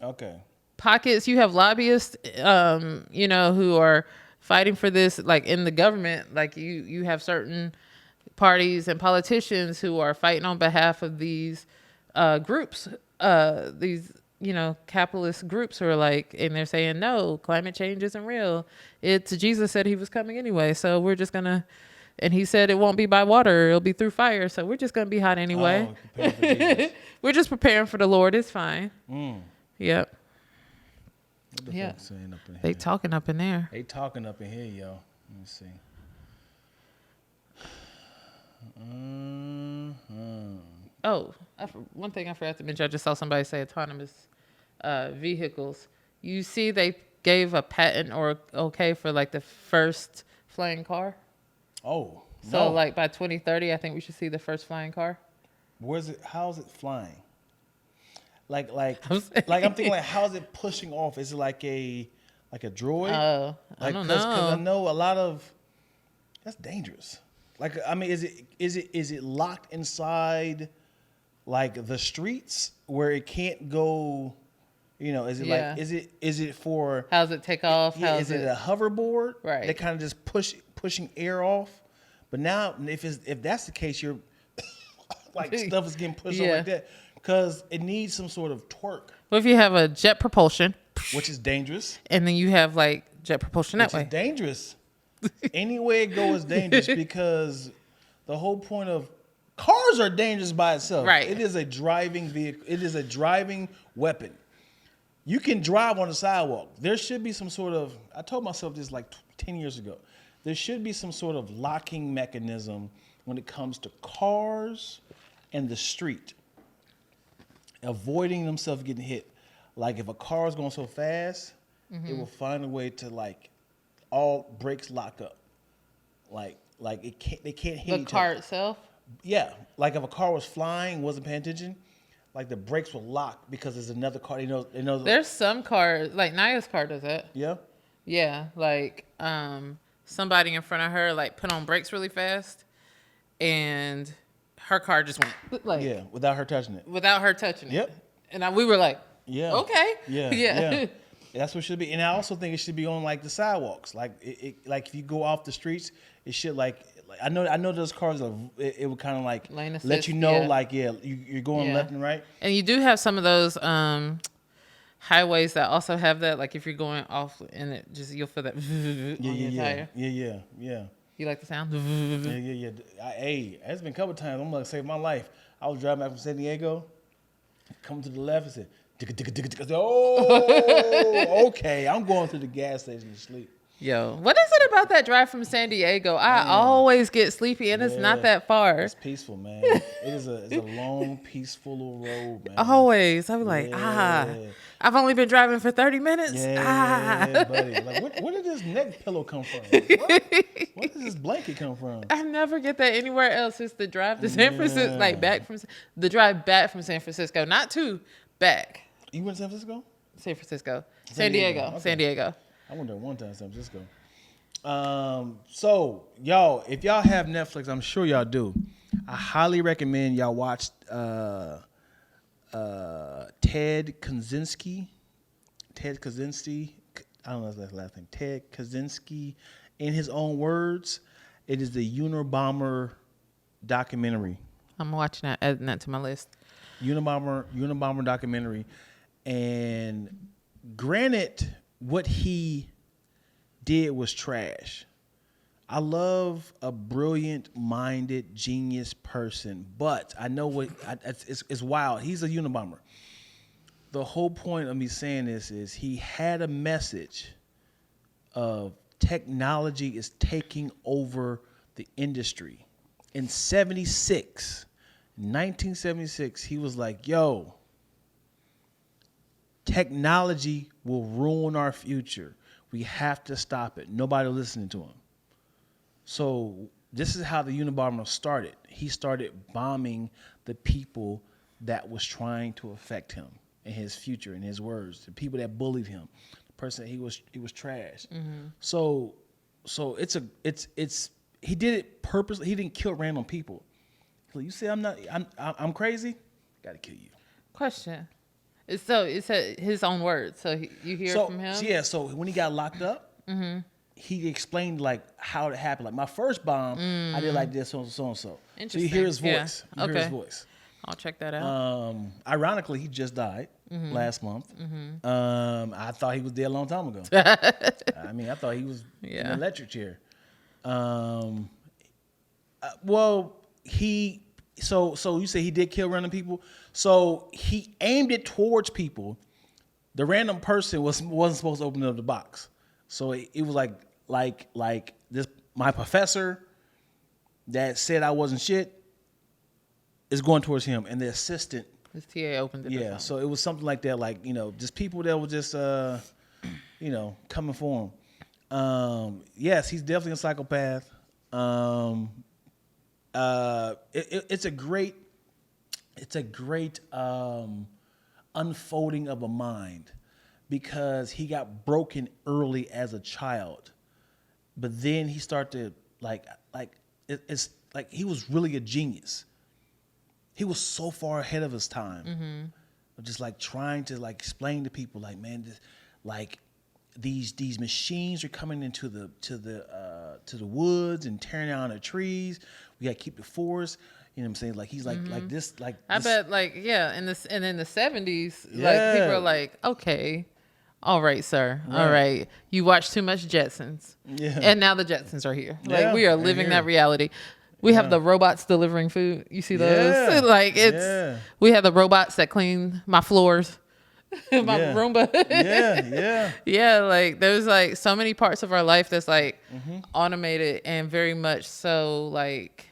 Okay. Pockets, you have lobbyists, who are fighting for this, like in the government. Like you have certain parties and politicians who are fighting on behalf of these groups, these capitalist groups who are like, and they're saying, no, climate change isn't real. Jesus said he was coming anyway, so we're just gonna. And he said it won't be by water, it'll be through fire. So we're just gonna be hot anyway. Oh, we're just preparing for the Lord. It's fine. Yep. What the Yeah. folks saying up in They here? talking up in there. They talking up in here, yo. Let me see. Oh, one thing I forgot to mention. I just saw somebody say autonomous vehicles. You see, they gave a patent or okay for like the first flying car. Oh, So no. like by 2030, I think we should see the first flying car. Where's it? How's it flying? Like, I'm saying- I'm thinking like, how's it pushing off? Is it like a droid? Oh, I Like, don't Because I know. know a lot of that's dangerous. Like, I mean, is it locked inside like the streets where it can't go? You know, is it Yeah. like is it for? How's it take off? Yeah, How's is it a hoverboard? Right. They kind of just pushing air off. But now, if that's the case, you're like stuff is getting pushed off Yeah. like that because it needs some sort of torque, What if you have a jet propulsion, which is dangerous. and then you have like jet propulsion that Which way? is dangerous. Any way it goes is dangerous because the whole point of cars are dangerous by itself. Right. It is a driving vehicle. It is a driving weapon. You can drive on the sidewalk. There should be some sort of, I told myself this like 10 years ago. There should be some sort of locking mechanism when it comes to cars and the street, avoiding themselves getting hit. Like if a car is going so fast, it will find a way to like all brakes lock up. Like they can't hit The each car other. itself. Yeah, like if a car was flying, wasn't paying attention, like the brakes will lock because there's another car. They know. There's some cars like Naya's car does that. Yeah. Yeah, like somebody in front of her like put on brakes really fast, and her car just went like Yeah, without her touching it. without her touching it. Yep. And we were like, Yeah. okay, Yeah. yeah. That's what it should be. And I also think it should be on like the sidewalks. Like like if you go off the streets, it should like I know those cars are it would kind of like Lane let assist, you know yeah. like you're going Yeah. left and right. And you do have some of those highways that also have that. Like if you're going off and it just you'll feel that on your tire. Yeah. You like the sound? Yeah. Hey, it's been a couple times. I'm gonna save my life. I was driving back from San Diego, coming to the left and said, "Oh, okay, I'm going to the gas station to sleep." Yo, what is it about that drive from San Diego? I always get sleepy, and it's not that far. It's peaceful, man. It's a long, peaceful little road, man. Always, I'm like, Yeah. I've only been driving for 30 minutes. Yeah, buddy. Like, where did this neck pillow come from? Where does this blanket come from? I never get that anywhere else. It's the drive to San Francisco, like the drive back from San Francisco, not to back. You went to San Francisco? San Francisco, San Diego, Okay. San Diego. I went there one time in San Francisco. So y'all, if y'all have Netflix, I'm sure y'all do. I highly recommend y'all watch Ted Kaczynski. I don't know if that's the last name. Ted Kaczynski. In his own words, it is the Unabomber documentary. I'm watching that, adding that to my list. Unabomber documentary. And granted, what he did was trash. I love a brilliant-minded, genius person, but I know it's wild. He's a Unabomber. The whole point of me saying this is he had a message of technology is taking over the industry. In 1976, he was like, yo, technology will ruin our future. We have to stop it. Nobody listening to him. So this is how the Unabomber started. He started bombing the people that was trying to affect him and his future and his words, the people that bullied him, the person he was trash. Mm-hmm. So it's he did it purposely. He didn't kill random people. You say I'm crazy? Got to kill you. Question. So it's his own words. So you hear from him? Yeah. So when he got locked up, he explained like how it happened. Like my first bomb, I did like this, so and so. So you hear his voice. Yeah. You hear his voice. I'll check that out. Ironically, he just died last month. I thought he was dead a long time ago. I mean, I thought he was in an electric chair. Well, so you say he did kill random people. So he aimed it towards people the random person wasn't supposed to open up the box. So it was like this my professor that said I wasn't shit is going towards him, and the assistant. His TA opened it. Yeah, so it was something like that, like, just people that were just coming for him. Yes, he's definitely a psychopath. It's a great unfolding of a mind, because he got broken early as a child, but then he started it's like he was really a genius. He was so far ahead of his time, of just like trying to like explain to people, like, man, these machines are coming into the woods and tearing down the trees. We got to keep the forest. You know what I'm saying? Like he's like this. I bet in the 70s, like people are like, okay, all right, sir, all right, you watch too much Jetsons, and now the Jetsons are here. Like we are living that reality. We have the robots delivering food. You see those? Yeah. Like we have the robots that clean my floors. My Roomba. Yeah, like there's like so many parts of our life that's like automated and very much so like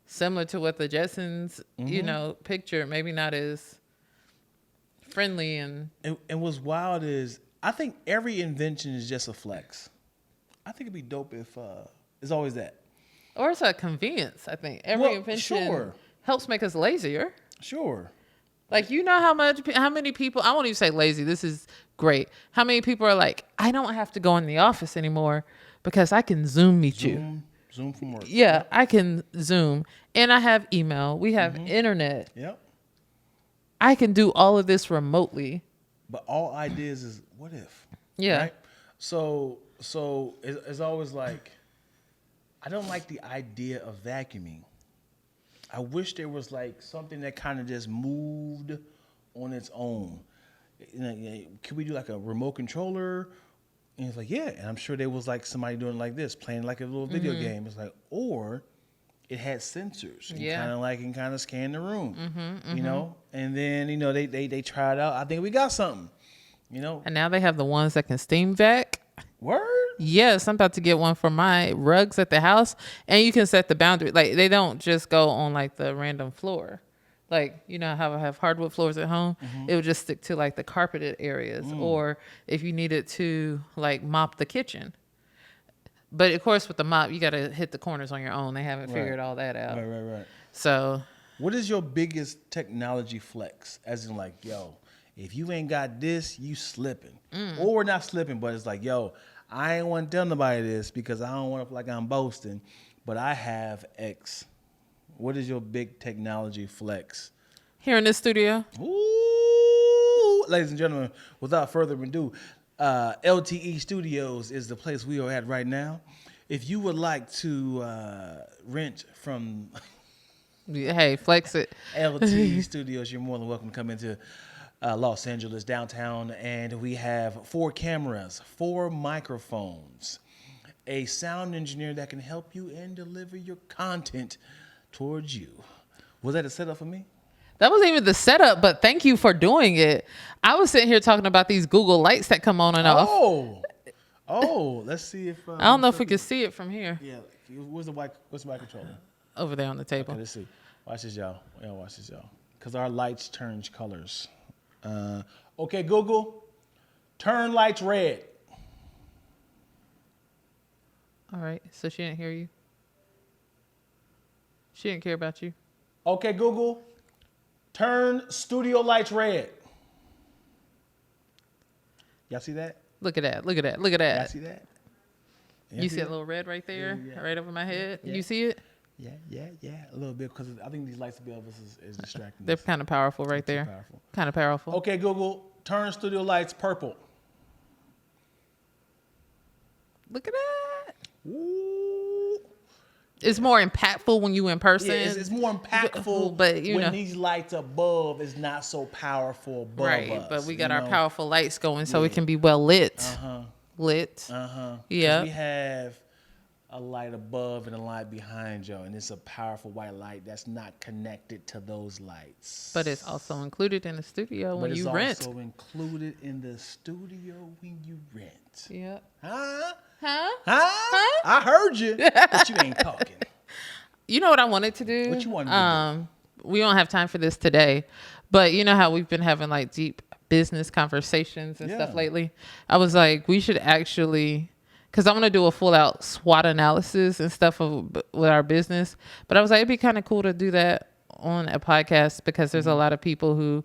similar to what the Jetsons, picture, maybe not as friendly and what's wild is I think every invention is just a flex. I think it'd be dope if it's always that. Or it's a convenience, I think. Every invention helps make us lazier. Sure. Like, how many people, I won't even say lazy, this is great. How many people are like, I don't have to go in the office anymore because I can Zoom meet you. Zoom from work. Yeah, yep. I can Zoom. And I have email. We have internet. Yep. I can do all of this remotely. But all ideas is what if? Yeah. Right? So it's always like, I don't like the idea of vacuuming. I wish there was like something that kind of just moved on its own. Could we do like a remote controller? And it's like, yeah. And I'm sure there was like somebody doing like this, playing like a little video game. It's like, or it had sensors and kind of scan the room, And then they try it out. I think we got something, And now they have the ones that can steam vac. Word. Yes, I'm about to get one for my rugs at the house, and you can set the boundary. Like they don't just go on like the random floor, like how I have hardwood floors at home. It would just stick to like the carpeted areas, or if you needed to like mop the kitchen. But of course, with the mop, you got to hit the corners on your own. They haven't figured all that out. Right. So, what is your biggest technology flex? As in, like, yo, if you ain't got this, you slipping, or not slipping, but it's like, yo, I ain't want to tell nobody this because I don't want to feel like I'm boasting, but I have X. What is your big technology flex? Here in this studio. Ooh, ladies and gentlemen, without further ado, LTE Studios is the place we are at right now. If you would like to rent from hey, flex it. LTE Studios, you're more than welcome to come into Los Angeles downtown, and we have 4 cameras, 4 microphones, a sound engineer that can help you and deliver your content towards you. Was that a setup for me? That wasn't even the setup, but thank you for doing it. I was sitting here talking about these Google lights that come on and off. Oh, let's see if I don't know if we can see it from here. Yeah, what's the mic controller? Over there on the table. Okay, let's see. Watch this, y'all. Yeah, watch this, y'all. Because our lights turn colors. Okay, Google, turn lights red. All right, so she didn't hear you. She didn't care about you. Okay, Google, turn studio lights red. Y'all see that? Look at that. Y'all see that? You see a little red right there, right over my head? Yeah. You see it? Yeah, a little bit, because I think these lights above us is distracting. They're kind of powerful right there. Kind of powerful. Okay, Google, turn studio lights purple. Look at that. Ooh. It's more impactful when you in person. Yeah, it's more impactful, but when these lights above is not so powerful above right, us. But we got our powerful lights going, so it can be well lit. Lit. Yeah. We have a light above and a light behind you, and it's a powerful white light that's not connected to those lights. But it's also included in the studio when you rent. It's also included in the studio when you rent. Yep. Huh? Huh? Huh? I heard you, but you ain't talking. You know what I wanted to do? What you wanted to do? We don't have time for this today, but you know how we've been having like deep business conversations and stuff lately? I was like, we should actually, because I want to do a full out SWOT analysis and stuff with our business. But I was like, it'd be kind of cool to do that on a podcast because there's a lot of people who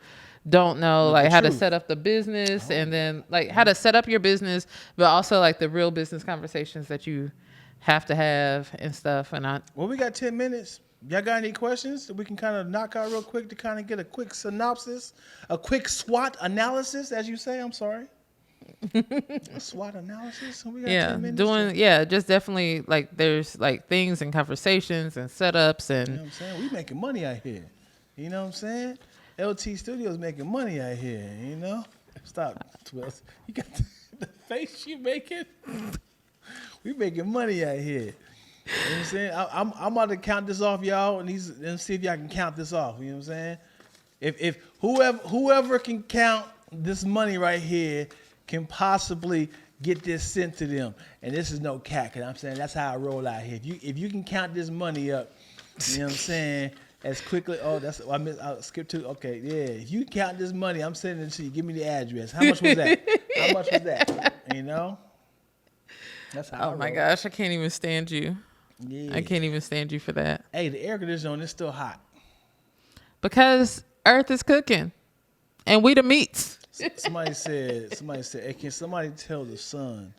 don't know like how to set up the business and then like how to set up your business, but also like the real business conversations that you have to have and stuff. And Well, we got 10 minutes. Y'all got any questions that we can kind of knock out real quick to kind of get a quick synopsis, a quick SWOT analysis, as you say? I'm sorry. A SWOT analysis. So we got 10 minutes. Just definitely like there's like things and conversations and setups and. You know what I'm saying? We making money out here. You know what I'm saying? LT Studios making money out here. You know? Stop, Twist. You got the face you making. We making money out here. You know what I'm saying? I'm about to count this off, y'all, and see if y'all can count this off. You know what I'm saying? If whoever can count this money right here can possibly get this sent to them, and this is no cat, cause I'm saying that's how I roll out here. If you can count this money up, you know what I'm saying, as quickly. Oh, I skipped to. Okay, yeah. If you count this money, I'm sending it to you. Give me the address. How much was that? How much was that? You know. That's how. Oh my gosh, I can't even stand you. Yeah. I can't even stand you for that. Hey, the air conditioner on is still hot. Because Earth is cooking, and we the meats. Somebody said, hey, can somebody tell the sun,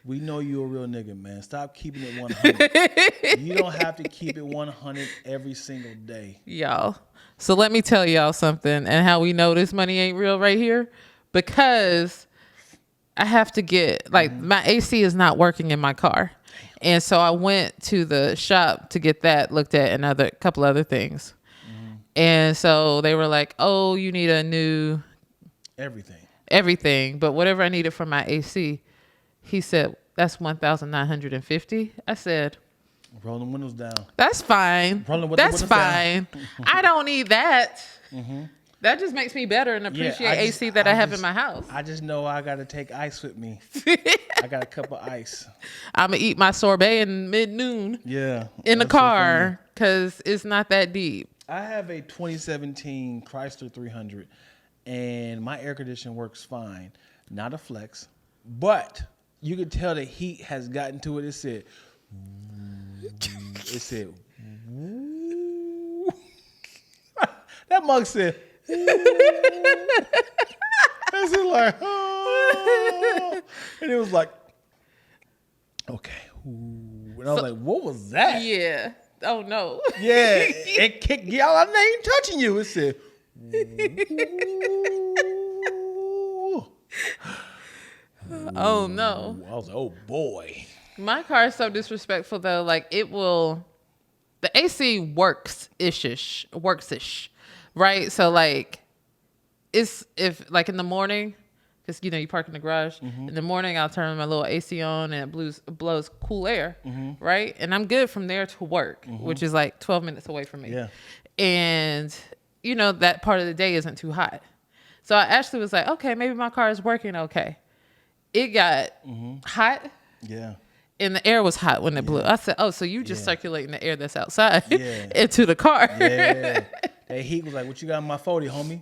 we know you a real nigga, man. Stop keeping it 100. You don't have to keep it 100 every single day. Y'all. So let me tell y'all something and how we know this money ain't real right here. Because I have to get, my AC is not working in my car. And so I went to the shop to get that looked at and a couple other things. Mm-hmm. And so they were like, oh, you need a new... Everything. But whatever I needed for my AC, he said, that's $1,950. I said... Roll the windows down. That's fine. That's fine. I don't need that. Mm-hmm. That just makes me better and appreciate AC that I have in my house. I just know I got to take ice with me. I got a cup of ice. I'm going to eat my sorbet in mid-noon. Yeah. In the car because it's not that deep. I have a 2017 Chrysler 300 and my air conditioner works fine. Not a flex, but you can tell the heat has gotten to it. It said, that mug said, it's like, oh. And it was like, okay. And I was like, what was that? Yeah. Oh no. Yeah. It kicked y'all. I'm not even touching you. It said, oh no. I was like, oh boy. My car is so disrespectful though. Like the AC works-ish, right? So like, if in the morning, because you park in the garage. Mm-hmm. In the morning, I'll turn my little AC on and it blows cool air, right? And I'm good from there to work, which is like 12 minutes away from me. Yeah. And that part of the day isn't too hot. So I actually was like, okay, maybe my car is working okay. It got hot. Yeah. And the air was hot when it blew. I said, oh, so you just circulating the air that's outside into the car. Yeah. That heat was like, what you got in my 40, homie?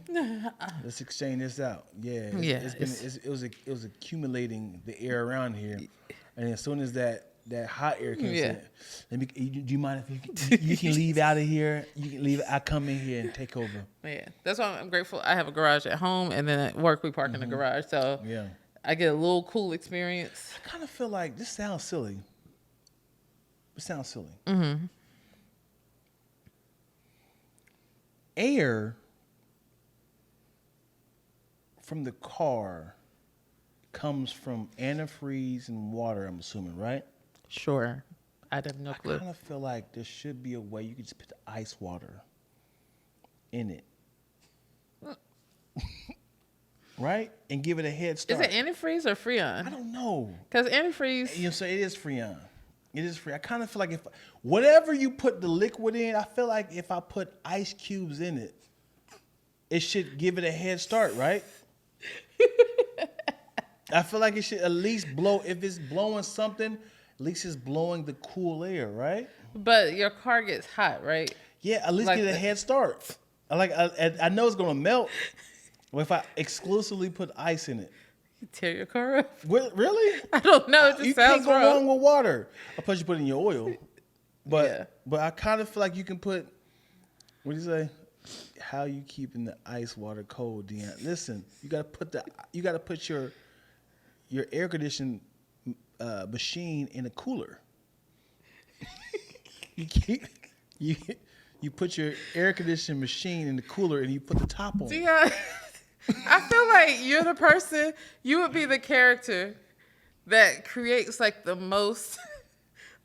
Let's exchange this out. Yeah. It was accumulating the air around here. And as soon as that hot air came in, do you mind if you can leave out of here? You can leave. I come in here and take over. Yeah. That's why I'm grateful. I have a garage at home, and then at work we park in the garage. So yeah. I get a little cool experience. I kind of feel like this sounds silly. It sounds silly. Mm-hmm. Air from the car comes from antifreeze and water, I'm assuming, right? Sure. I have no clue. I kind of feel like there should be a way you could just put the ice water in it. Right? And give it a head start. Is it antifreeze or Freon? I don't know. Because antifreeze... So it is Freon. It is free. I kind of feel like if whatever you put the liquid in, I feel like if I put ice cubes in it, it should give it a head start, right? I feel like it should at least blow. If it's blowing something, at least it's blowing the cool air, right? But your car gets hot, right? Yeah, at least Like get a head start. I know it's gonna melt. If I exclusively put ice in it. You tear your car up. Really? I don't know. It just You sounds can't go wrong. wrong with water. Plus you put it in your oil. Yeah. But I kind of feel like you can put, what do you say? How you keeping the ice water cold, Deanna? Listen, you gotta put your air conditioning machine in a cooler. You put your air conditioning machine in the cooler and you put the top on. Yeah. I feel like you're the person, you would be the character that creates like the most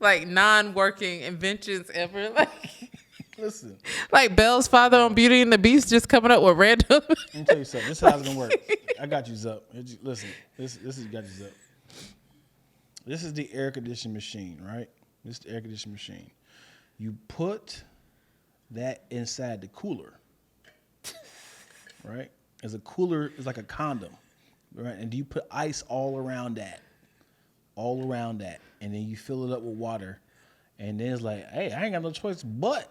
like non-working inventions ever. Like, Listen, like Belle's father on Beauty and the Beast just coming up with random. let me tell you something. This is how it's gonna work. I got you, Zup. Listen, this is got you, Zup. This is the air conditioning machine, right? This is the air conditioning machine. You put that inside the cooler, right? As a cooler is like a condom, right? And you put ice all around that, and then you fill it up with water, and then it's like, hey, I ain't got no choice but.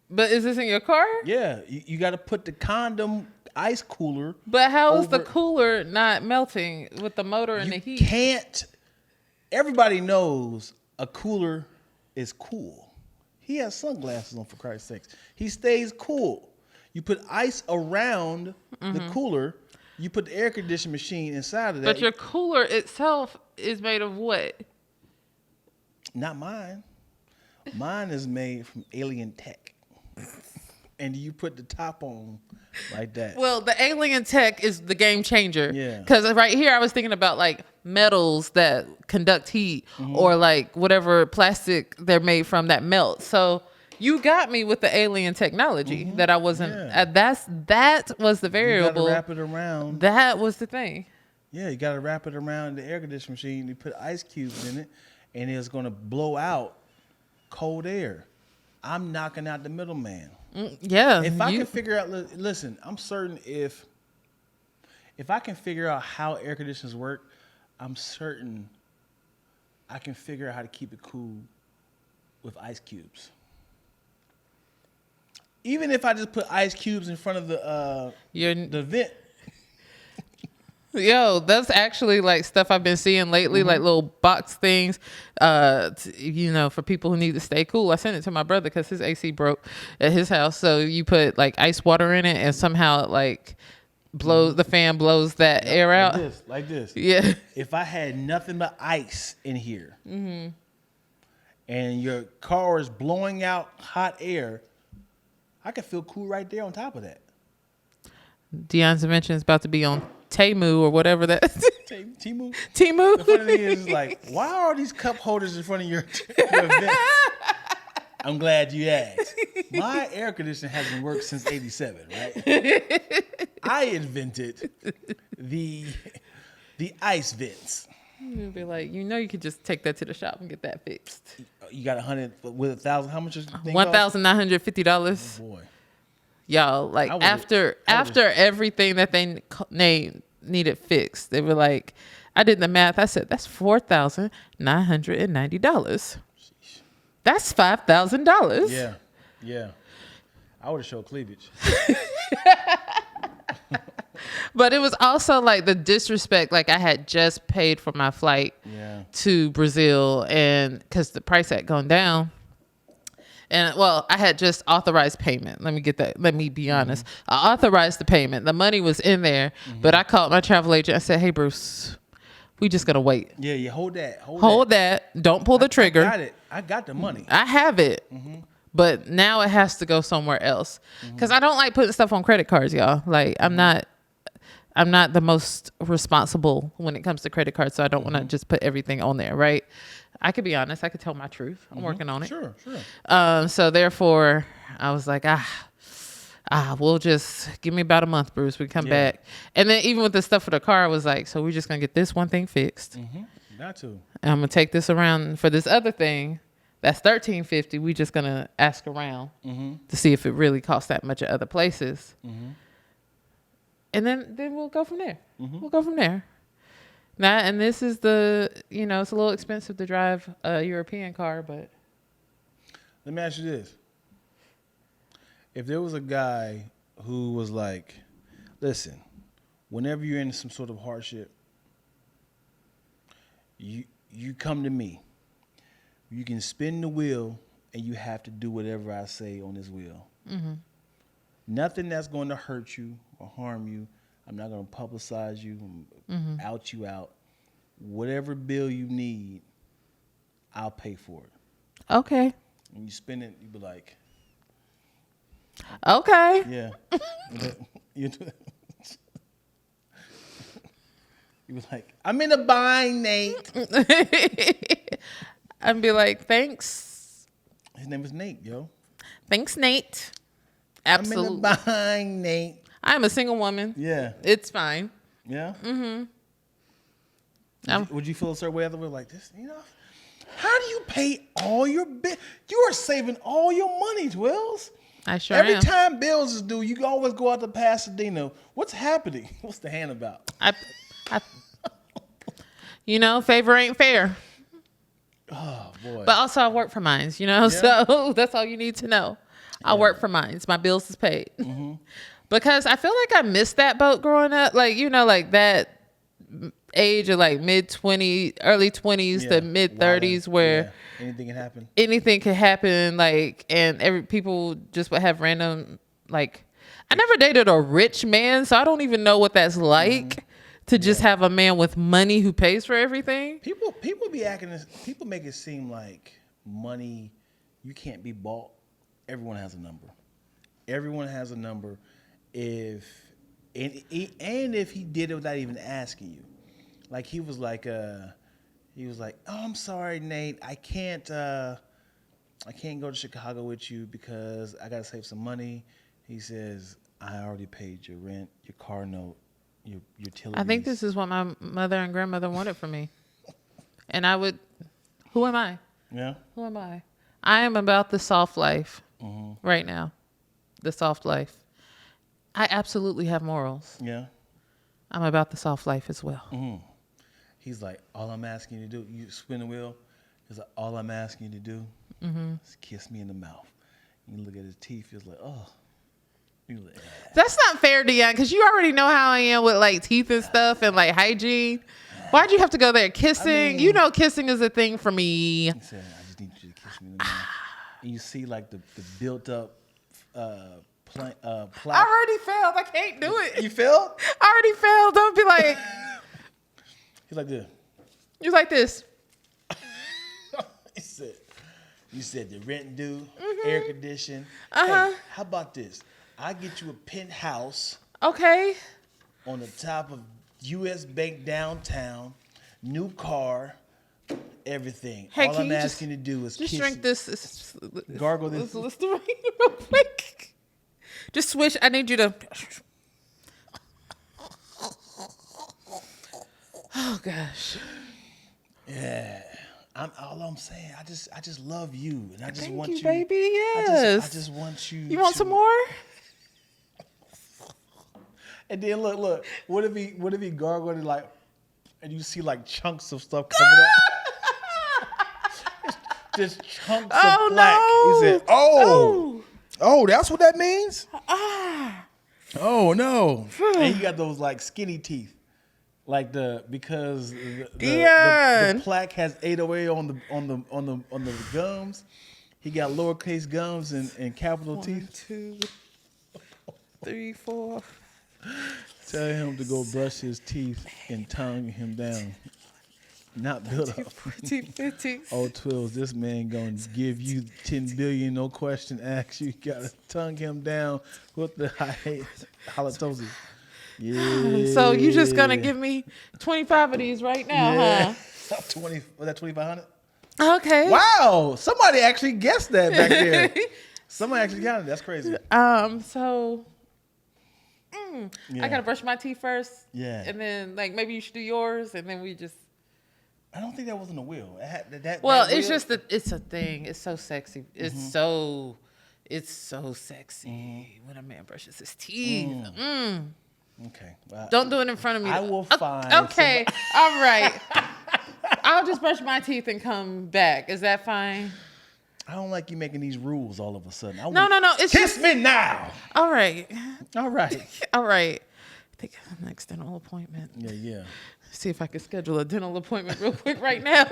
But is this in your car? Yeah, you got to put the condom ice cooler. But how is the over- cooler not melting with the motor and the You heat? can't. Everybody knows a cooler is cool. He has sunglasses on, for Christ's sakes. He stays cool. You put ice around the cooler. You put the air conditioning machine inside of that. But your cooler itself is made of what? Not mine. Mine is made from alien tech. And you put the top on like that. Well, the alien tech is the game changer. Yeah. Because right here, I was thinking about like metals that conduct heat or like whatever plastic they're made from that melts. So you got me with the alien technology that I wasn't. Yeah. That was the variable. You gotta wrap it around. That was the thing. Yeah, you got to wrap it around the air conditioning machine. You put ice cubes in it, and it's going to blow out cold air. I'm knocking out the middleman. Yeah. If I can figure out, listen, I'm certain if I can figure out how air conditioners work, I'm certain I can figure out how to keep it cool with ice cubes. Even if I just put ice cubes in front of the vent. Yo, that's actually like stuff I've been seeing lately, like little box things, for people who need to stay cool. I sent it to my brother because his AC broke at his house. So you put like ice water in it and somehow it like blows, the fan blows that air out. Like this. Yeah. If I had nothing but ice in here and your car is blowing out hot air, I could feel cool right there on top of that. Deon's invention is about to be on Temu or whatever that. Timu. Temu. The funny thing is, like, why are these cup holders in front of your vents? I'm glad you asked. My air conditioner hasn't worked since '87, right? I invented the ice vents. You'd be like, you could just take that to the shop and get that fixed. You got 100 with 1,000. How much is the thing $1,950. Oh boy. Y'all, like after everything that they needed fixed, they were like, I did the math. I said, that's $4,990. That's $5,000. Yeah. I would have showed cleavage. But it was also like the disrespect. Like I had just paid for my flight to Brazil, and because the price had gone down. And well, I had just authorized payment. Let me be honest. I authorized the payment. The money was in there, but I called my travel agent. I said, "Hey, Bruce, we just gonna wait. Yeah, hold that. Hold that. Don't pull the trigger. I got it. I got the money. I have it, but now it has to go somewhere else because I don't like putting stuff on credit cards, y'all. Like I'm not the most responsible when it comes to credit cards, so I don't want to just put everything on there, right? I could be honest. I could tell my truth. I'm working on it. Sure. So therefore, I was like, we'll just give me about a month, Bruce. We come back. And then even with the stuff for the car, I was like, so we're just going to get this one thing fixed. Got to. And I'm gonna take this around for this other thing. That's $13.50. We just gonna ask around to see if it really costs that much at other places, and then we'll go from there. We'll go from there. Now, and this is it's a little expensive to drive a European car, but Let me ask you this: if there was a guy who was like, "Listen, whenever you're in some sort of hardship, you come to me. You can spin the wheel, and you have to do whatever I say on this wheel. Nothing that's going to hurt you or harm you. I'm not going to publicize you, out you out. Whatever bill you need, I'll pay for it." okay. And you spin it, you be like, Okay. "Yeah." You do that. You be like, "I'm in a bind, Nate." I'd be like, thanks. His name is Nate, yo. Thanks, Nate. I'm Absolutely. in a bind, Nate. I'm a single woman. Yeah. It's fine. Yeah. Um, Would you feel a certain way afterward, like this? How do you pay all your bills? You are saving all your money, Twills. I sure Every am. time bills is due, you always go out to Pasadena. What's happening? What's the hand about? I favor ain't fair. Oh boy. But also I work for mines, so that's all you need to know. I work for mines. My bills is paid. Because I feel like I missed that boat growing up. Like, like that age of like mid-20s, early 20s to mid-30s where anything can happen. Anything could happen. Like, and people just would have random, like, I never dated a rich man, so I don't even know what that's like. To just have a man with money who pays for everything. People be acting this. People make it seem like money, you can't be bought. Everyone has a number. Everyone has a number. If he did it without even asking you, like he was like, "Oh, I'm sorry, Nate, I can't go to Chicago with you because I gotta save some money." He says, "I already paid your rent, your car note, your utilities." I think this is what my mother and grandmother wanted from me. And I would, who am I? Yeah. Who am I? I am about the soft life right now. The soft life. I absolutely have morals. Yeah. I'm about the soft life as well. He's like, "All I'm asking you to do," you spin the wheel. He's like, "All I'm asking you to do is kiss me in the mouth." You look at his teeth. He's like, "Oh." That's not fair, Dion, because you already know how I am with like teeth and stuff and like hygiene. Why'd you have to go there? Kissing? Kissing is a thing for me. He said, "I just need you to kiss me in the mouth." And you see like the built up plaque. I already failed. I can't do it. You failed? I already failed. Don't be like. He's like this. You like this. You said the rent due, air condition. Hey, how about this? I get you a penthouse. Okay. On the top of U.S. Bank downtown, new car, everything. Hey, all I'm asking you to do is just kiss drink this. Gargle this. Listerine real quick. Just switch. I need you to. Oh gosh. Yeah. All I'm saying, I just love you, and I just Thank want you, you, baby. Yes. I just want you. You want some more? And then look. What if he gargled it like, and you see like chunks of stuff coming out? Just chunks of black. No. He said, "Oh, that's what that means." Oh no. And he got those like skinny teeth. Like because the plaque has 808 on the gums. He got lowercase gums and capital teeth. 1, 2, 3, 4. Tell him to go brush his teeth and tongue him down. Not build up. 14, 15. Oh, Twills, this man gonna give you 10 billion, no question asked. You gotta tongue him down with the halitosis. Yeah. So you just gonna give me 25 of these right now, huh? 20. Was that 2,500? Okay. Wow, somebody actually guessed that back there. Somebody actually got it. That's crazy. So I gotta brush my teeth first. Yeah. And then like maybe you should do yours, and then we just. I don't think that was in the will. Well, that it's will- just that it's a thing. It's so sexy. It's so sexy when a man brushes his teeth. Okay. Well, Don't do it in front of me. I will find. Okay, all right. I'll just brush my teeth and come back. Is that fine? I don't like you making these rules all of a sudden. No. It's Kiss just me now. all right. All right. All right. I think I have an next dental appointment. Yeah. See if I can schedule a dental appointment real quick right now.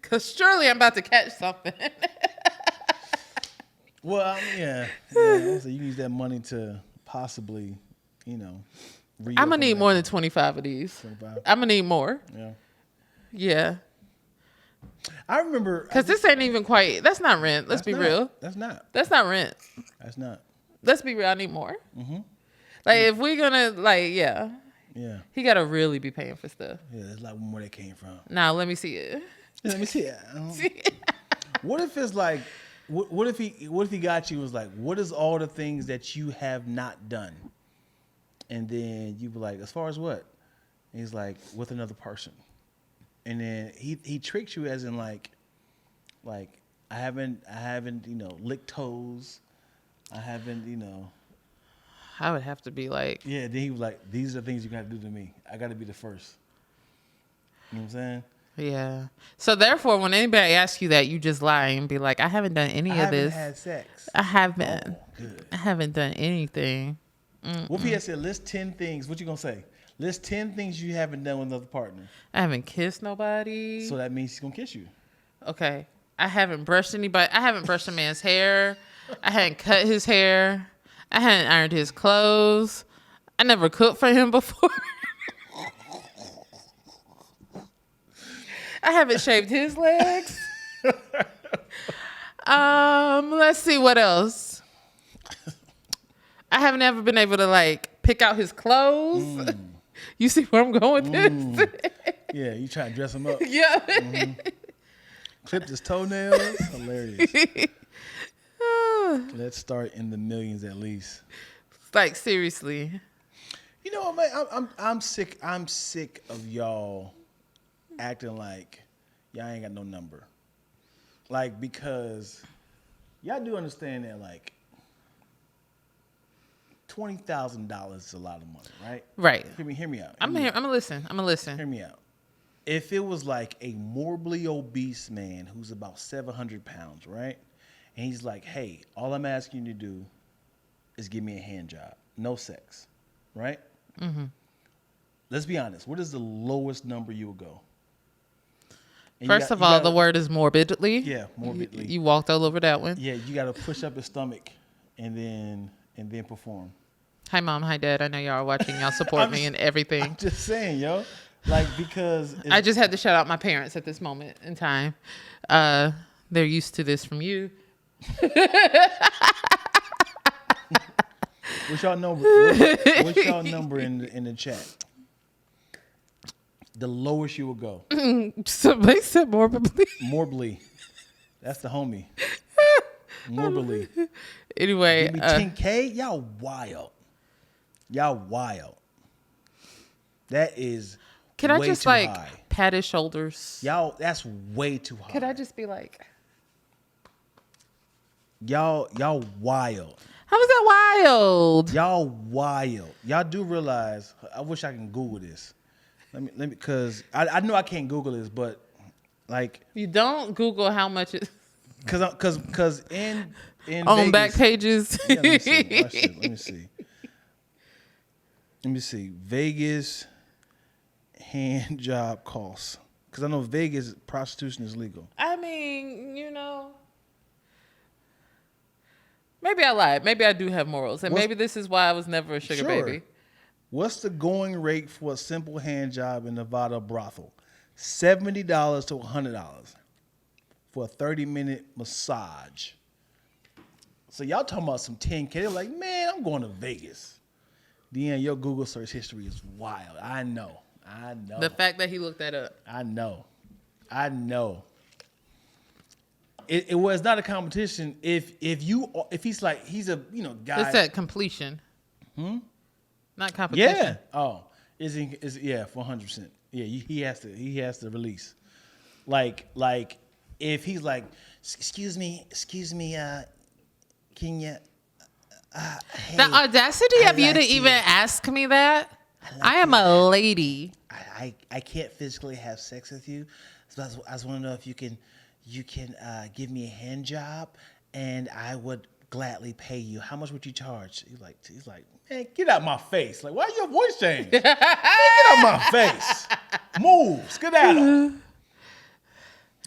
Because surely I'm about to catch something. Well, yeah. So you use that money to possibly, I'm going to need more than 25 of these. 25? I'm going to need more. Yeah. Yeah. I remember. Because this ain't even quite, that's not rent. Let's be real. That's not. That's not rent. That's not. Let's be real. I need more. Like, if we're going to, like, yeah. Yeah. He got to really be paying for stuff. Yeah, there's like where that came from. Now, let me see it. Let me see it. What if it's like, what if he got you was like, what is all the things that you have not done? And then you be like, as far as what? And he's like, with another person. And then he tricks you as in like I haven't licked toes. I haven't. I would have to be like, Yeah, then he was like, these are the things you got to do to me. I got to be the first. You know what I'm saying? yeah. So therefore, when anybody asks you that, you just lie and be like, I haven't done any of this. I haven't had sex. I haven't. Oh, good. I haven't done anything. What if he had said, list 10 things? What you going to say? List 10 things you haven't done with another partner. I haven't kissed nobody. So that means he's going to kiss you. Okay. I haven't brushed anybody. I haven't brushed a man's hair. I hadn't cut his hair. I hadn't ironed his clothes. I never cooked for him before. I haven't shaved his legs. Let's see what else. I haven't ever been able to like pick out his clothes. You see where I'm going with this? Yeah, you trying to dress him up. Yeah. Clipped his toenails. Hilarious. Let's start in the millions at least. Like seriously. You know what, man? I'm sick. I'm sick of y'all acting like y'all ain't got no number. Like, because y'all do understand that like $20,000 is a lot of money, right? Right. Hear me out. I'm here. I'm gonna listen. Hear me out. If it was like a morbidly obese man who's about 700 pounds, right? And he's like, hey, all I'm asking you to do is give me a hand job. No sex, right? Mm-hmm. Let's be honest. What is the lowest number you would go? And First of all, the word is morbidly. Yeah, morbidly. You walked all over that one. Yeah, you got to push up his stomach and then perform. Hi, Mom. Hi, Dad. I know y'all are watching. Y'all support me and everything. I'm just saying, yo. Like, because... I just had to shout out my parents at this moment in time. They're used to this from you. What's y'all number? What's y'all number in the chat? The lowest you will go. Somebody said morbidly. Morbidly. That's the homie. Morbidly. Anyway. Give me 10K? Y'all wild. Y'all wild. That is Can I way just too like high. pat his shoulders? Y'all, that's way too high. Could I just be like... Y'all wild. How is that wild? Y'all wild. Y'all do realize, I wish I can Google this. Let me, cause I know I can't Google this, but like. You don't Google how much it... Cause in on Vegas, back pages. Yeah, let me see. Watch this. Let me see. Vegas hand job costs. Cause I know Vegas prostitution is legal. I mean, maybe I lied. Maybe I do have morals. And maybe this is why I was never a sugar baby. What's the going rate for a simple hand job in Nevada brothel? $70 to $100 for a 30-minute massage. So y'all talking about some 10K. They're like, man, I'm going to Vegas. Then your Google search history is wild. I know. The fact that he looked that up. I know. It was not a competition. If he's like, he's a guy. It's at completion. Not competition. Yeah. Oh, is 100%. Yeah, he has to. He has to release. Like if he's like, excuse me, can you? Hey, The audacity I of you to like even you. ask me that. like I am you. a lady. I can't physically have sex with you, so I just want to know if you can give me a hand job, and I would gladly pay you. How much would you charge? He's like, man, get out my face. Like, why your voice change? Man, get out my face. Move, skedaddle.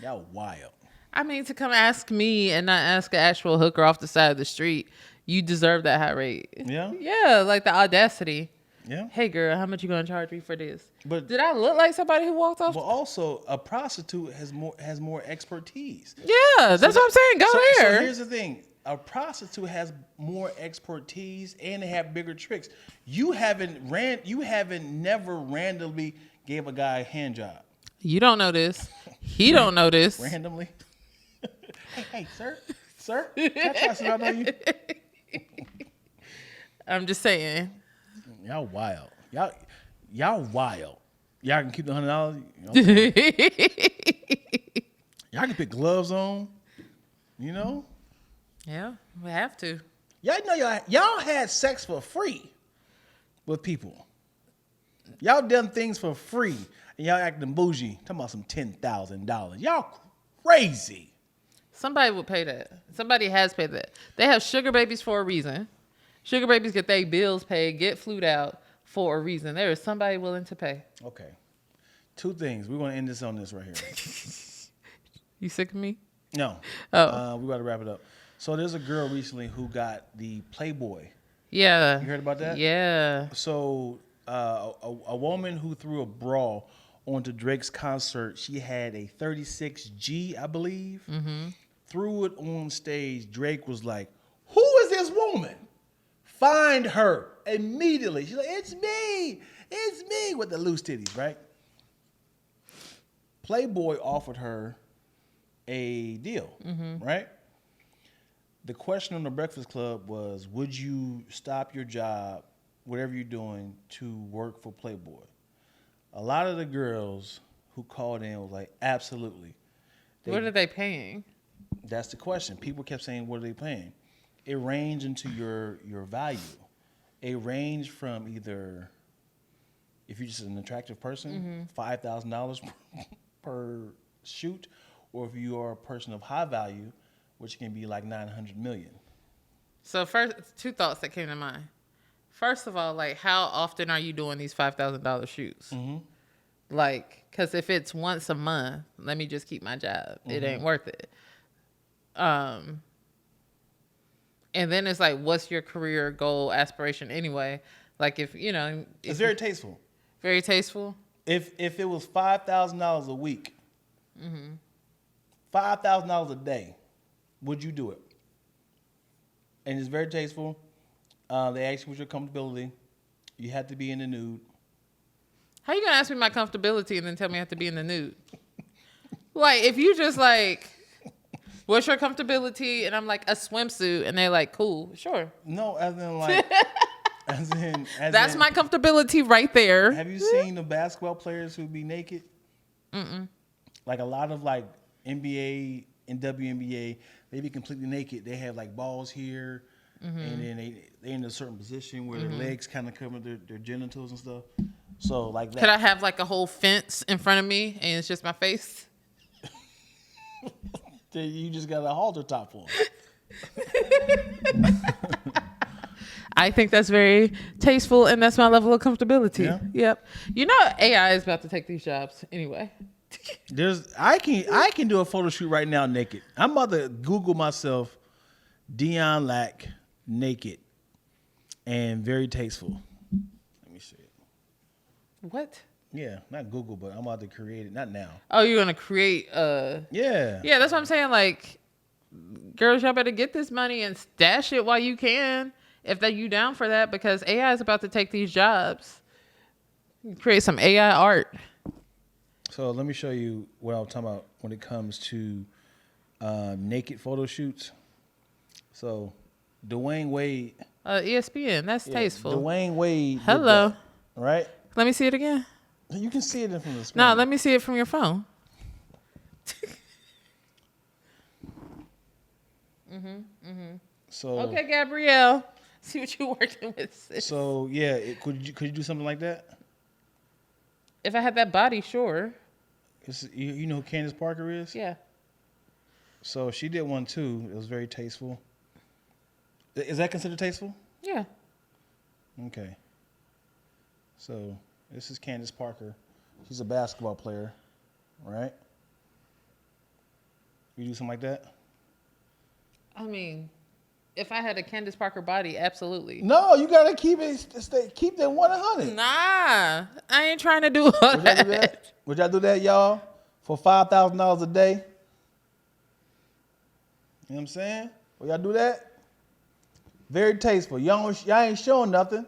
Y'all wild. I mean, to come ask me and not ask an actual hooker off the side of the street, you deserve that high rate. Yeah? Yeah, like the audacity. Yeah. Hey, girl, how much you gonna charge me for this? But Did I look like somebody who walked off? But also, a prostitute has more expertise. Yeah, that's what I'm saying. Go there. So here's the thing: a prostitute has more expertise and they have bigger tricks. You haven't never randomly gave a guy a hand job. You don't know this. He don't know this. Randomly. hey, sir, can I try something out on you? I'm just saying. Y'all wild. Y'all wild. Y'all can keep the $100. Okay. Y'all can put gloves on. You know. Yeah, we have to. Y'all know y'all had sex for free with people. Y'all done things for free, and y'all acting bougie. Talking about some $10,000. Y'all crazy. Somebody would pay that. Somebody has paid that. They have sugar babies for a reason. Sugar babies get their bills paid, get flued out for a reason. There is somebody willing to pay. Okay. Two things. We're going to end this on this right here. You sick of me? No. Oh. We got to wrap it up. So there's a girl recently who got the Playboy. Yeah. You heard about that? Yeah. So a woman who threw a bra onto Drake's concert, she had a 36G, I believe. Mm-hmm. Threw it on stage. Drake was like, who is this woman? Find her immediately. She's like, it's me, with the loose titties, right? Playboy offered her a deal, right? The question on the Breakfast Club was, would you stop your job, whatever you're doing, to work for Playboy? A lot of the girls who called in was like, absolutely. What are they paying? That's the question. People kept saying, what are they paying? It ranged into your value. It ranged from either, if you're just an attractive person, $5,000 per shoot, or if you are a person of high value, which can be like 900 million. So first, two thoughts that came to mind. First of all, like, how often are you doing these $5,000 shoots? Mm-hmm. Like, because if it's once a month, let me just keep my job. It ain't worth it. And then it's like, what's your career goal, aspiration anyway? Like, if, you know. It's very tasteful. Very tasteful? If it was $5,000 a week, $5,000 a day, would you do it? And it's very tasteful. They ask you what's your comfortability. You have to be in the nude. How you going to ask me my comfortability and then tell me I have to be in the nude? Like, if you just like, what's your comfortability? And I'm like, a swimsuit. And they're like, cool, sure. No, as in like, That's my comfortability right there. Have you seen the basketball players who be naked? Mm-mm. Like a lot of like NBA and WNBA, they be completely naked. They have like balls here, and then they in a certain position where their legs kind of cover their genitals and stuff. So like that. Could I have like a whole fence in front of me and it's just my face? You just got a halter top on. I think that's very tasteful, and that's my level of comfortability. Yeah. Yep. You know, AI is about to take these jobs anyway. I can do a photo shoot right now naked. I'm about to Google myself, Dion Lack naked, and very tasteful. Let me see it. What? Yeah, not Google, but I'm about to create it. Not now. Oh, you're gonna create Yeah. Yeah, that's what I'm saying. Like, girls, y'all better get this money and stash it while you can, if you down for that, because AI is about to take these jobs. Create some AI art. So let me show you what I'm talking about when it comes to naked photo shoots. So Dwayne Wade. ESPN, that's tasteful. Dwayne Wade. Hello. That, right? Let me see it again. You can see it from the screen. No, let me see it from your phone. So Okay, Gabrielle. See what you're working with, sis. So yeah, could you do something like that? If I had that body, sure. You know who Candace Parker is? Yeah. So she did one too. It was very tasteful. Is that considered tasteful? Yeah. Okay. So this is Candace Parker. She's a basketball player, right? You do something like that? I mean, if I had a Candace Parker body, absolutely. No, you gotta keep that 100. Nah, I ain't trying to do all Would y'all do that? Would y'all do that, y'all? For $5,000 a day? You know what I'm saying? Will y'all do that? Very tasteful. Y'all ain't showing nothing.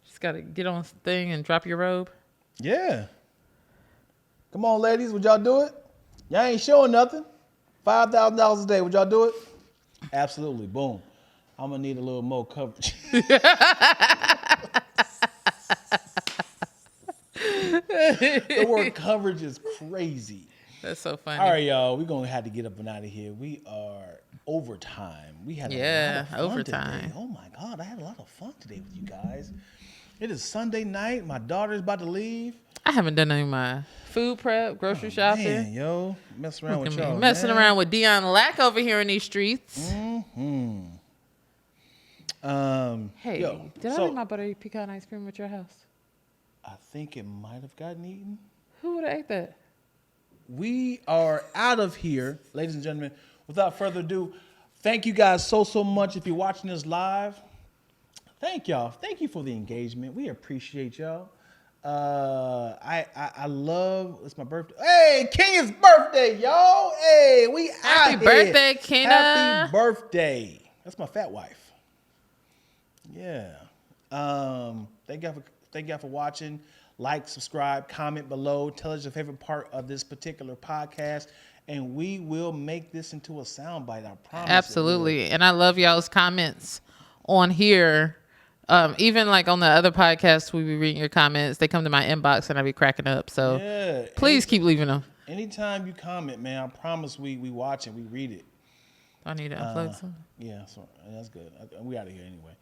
Just gotta get on this thing and drop your robe. Yeah. Come on, ladies. Would y'all do it? Y'all ain't showing nothing. $5,000 a day. Would y'all do it? Absolutely. Boom. I'm going to need a little more coverage. The word coverage is crazy. That's so funny. All right, y'all. We're going to have to get up and out of here. We are overtime. We had a lot of fun overtime. today. Oh, my God. I had a lot of fun today with you guys. It is Sunday night. My daughter's about to leave. I haven't done any of my food prep, grocery shopping. Man, yo. Messing around with y'all, Messing around with Dion Lack over here in these streets. Mm-hmm. Hey, did I leave my buttery pecan ice cream at your house? I think it might have gotten eaten. Who would have ate that? We are out of here, ladies and gentlemen. Without further ado, thank you guys so much. If you're watching this live, thank y'all. Thank you for the engagement. We appreciate y'all. I love, it's my birthday. Hey, Kenya's birthday, y'all. Hey, we Happy out birthday, here. Kenya. Happy birthday. That's my fat wife. Yeah. Thank y'all for watching. Like, subscribe, comment below. Tell us your favorite part of this particular podcast, and we will make this into a soundbite. I promise. Absolutely. And I love y'all's comments on here. Even like on the other podcasts, we be reading your comments. They come to my inbox and I be cracking up. So yeah, please keep leaving them. Anytime you comment, man, I promise we watch it, we read it. I need to unplug some. Yeah, so that's good. We out of here anyway.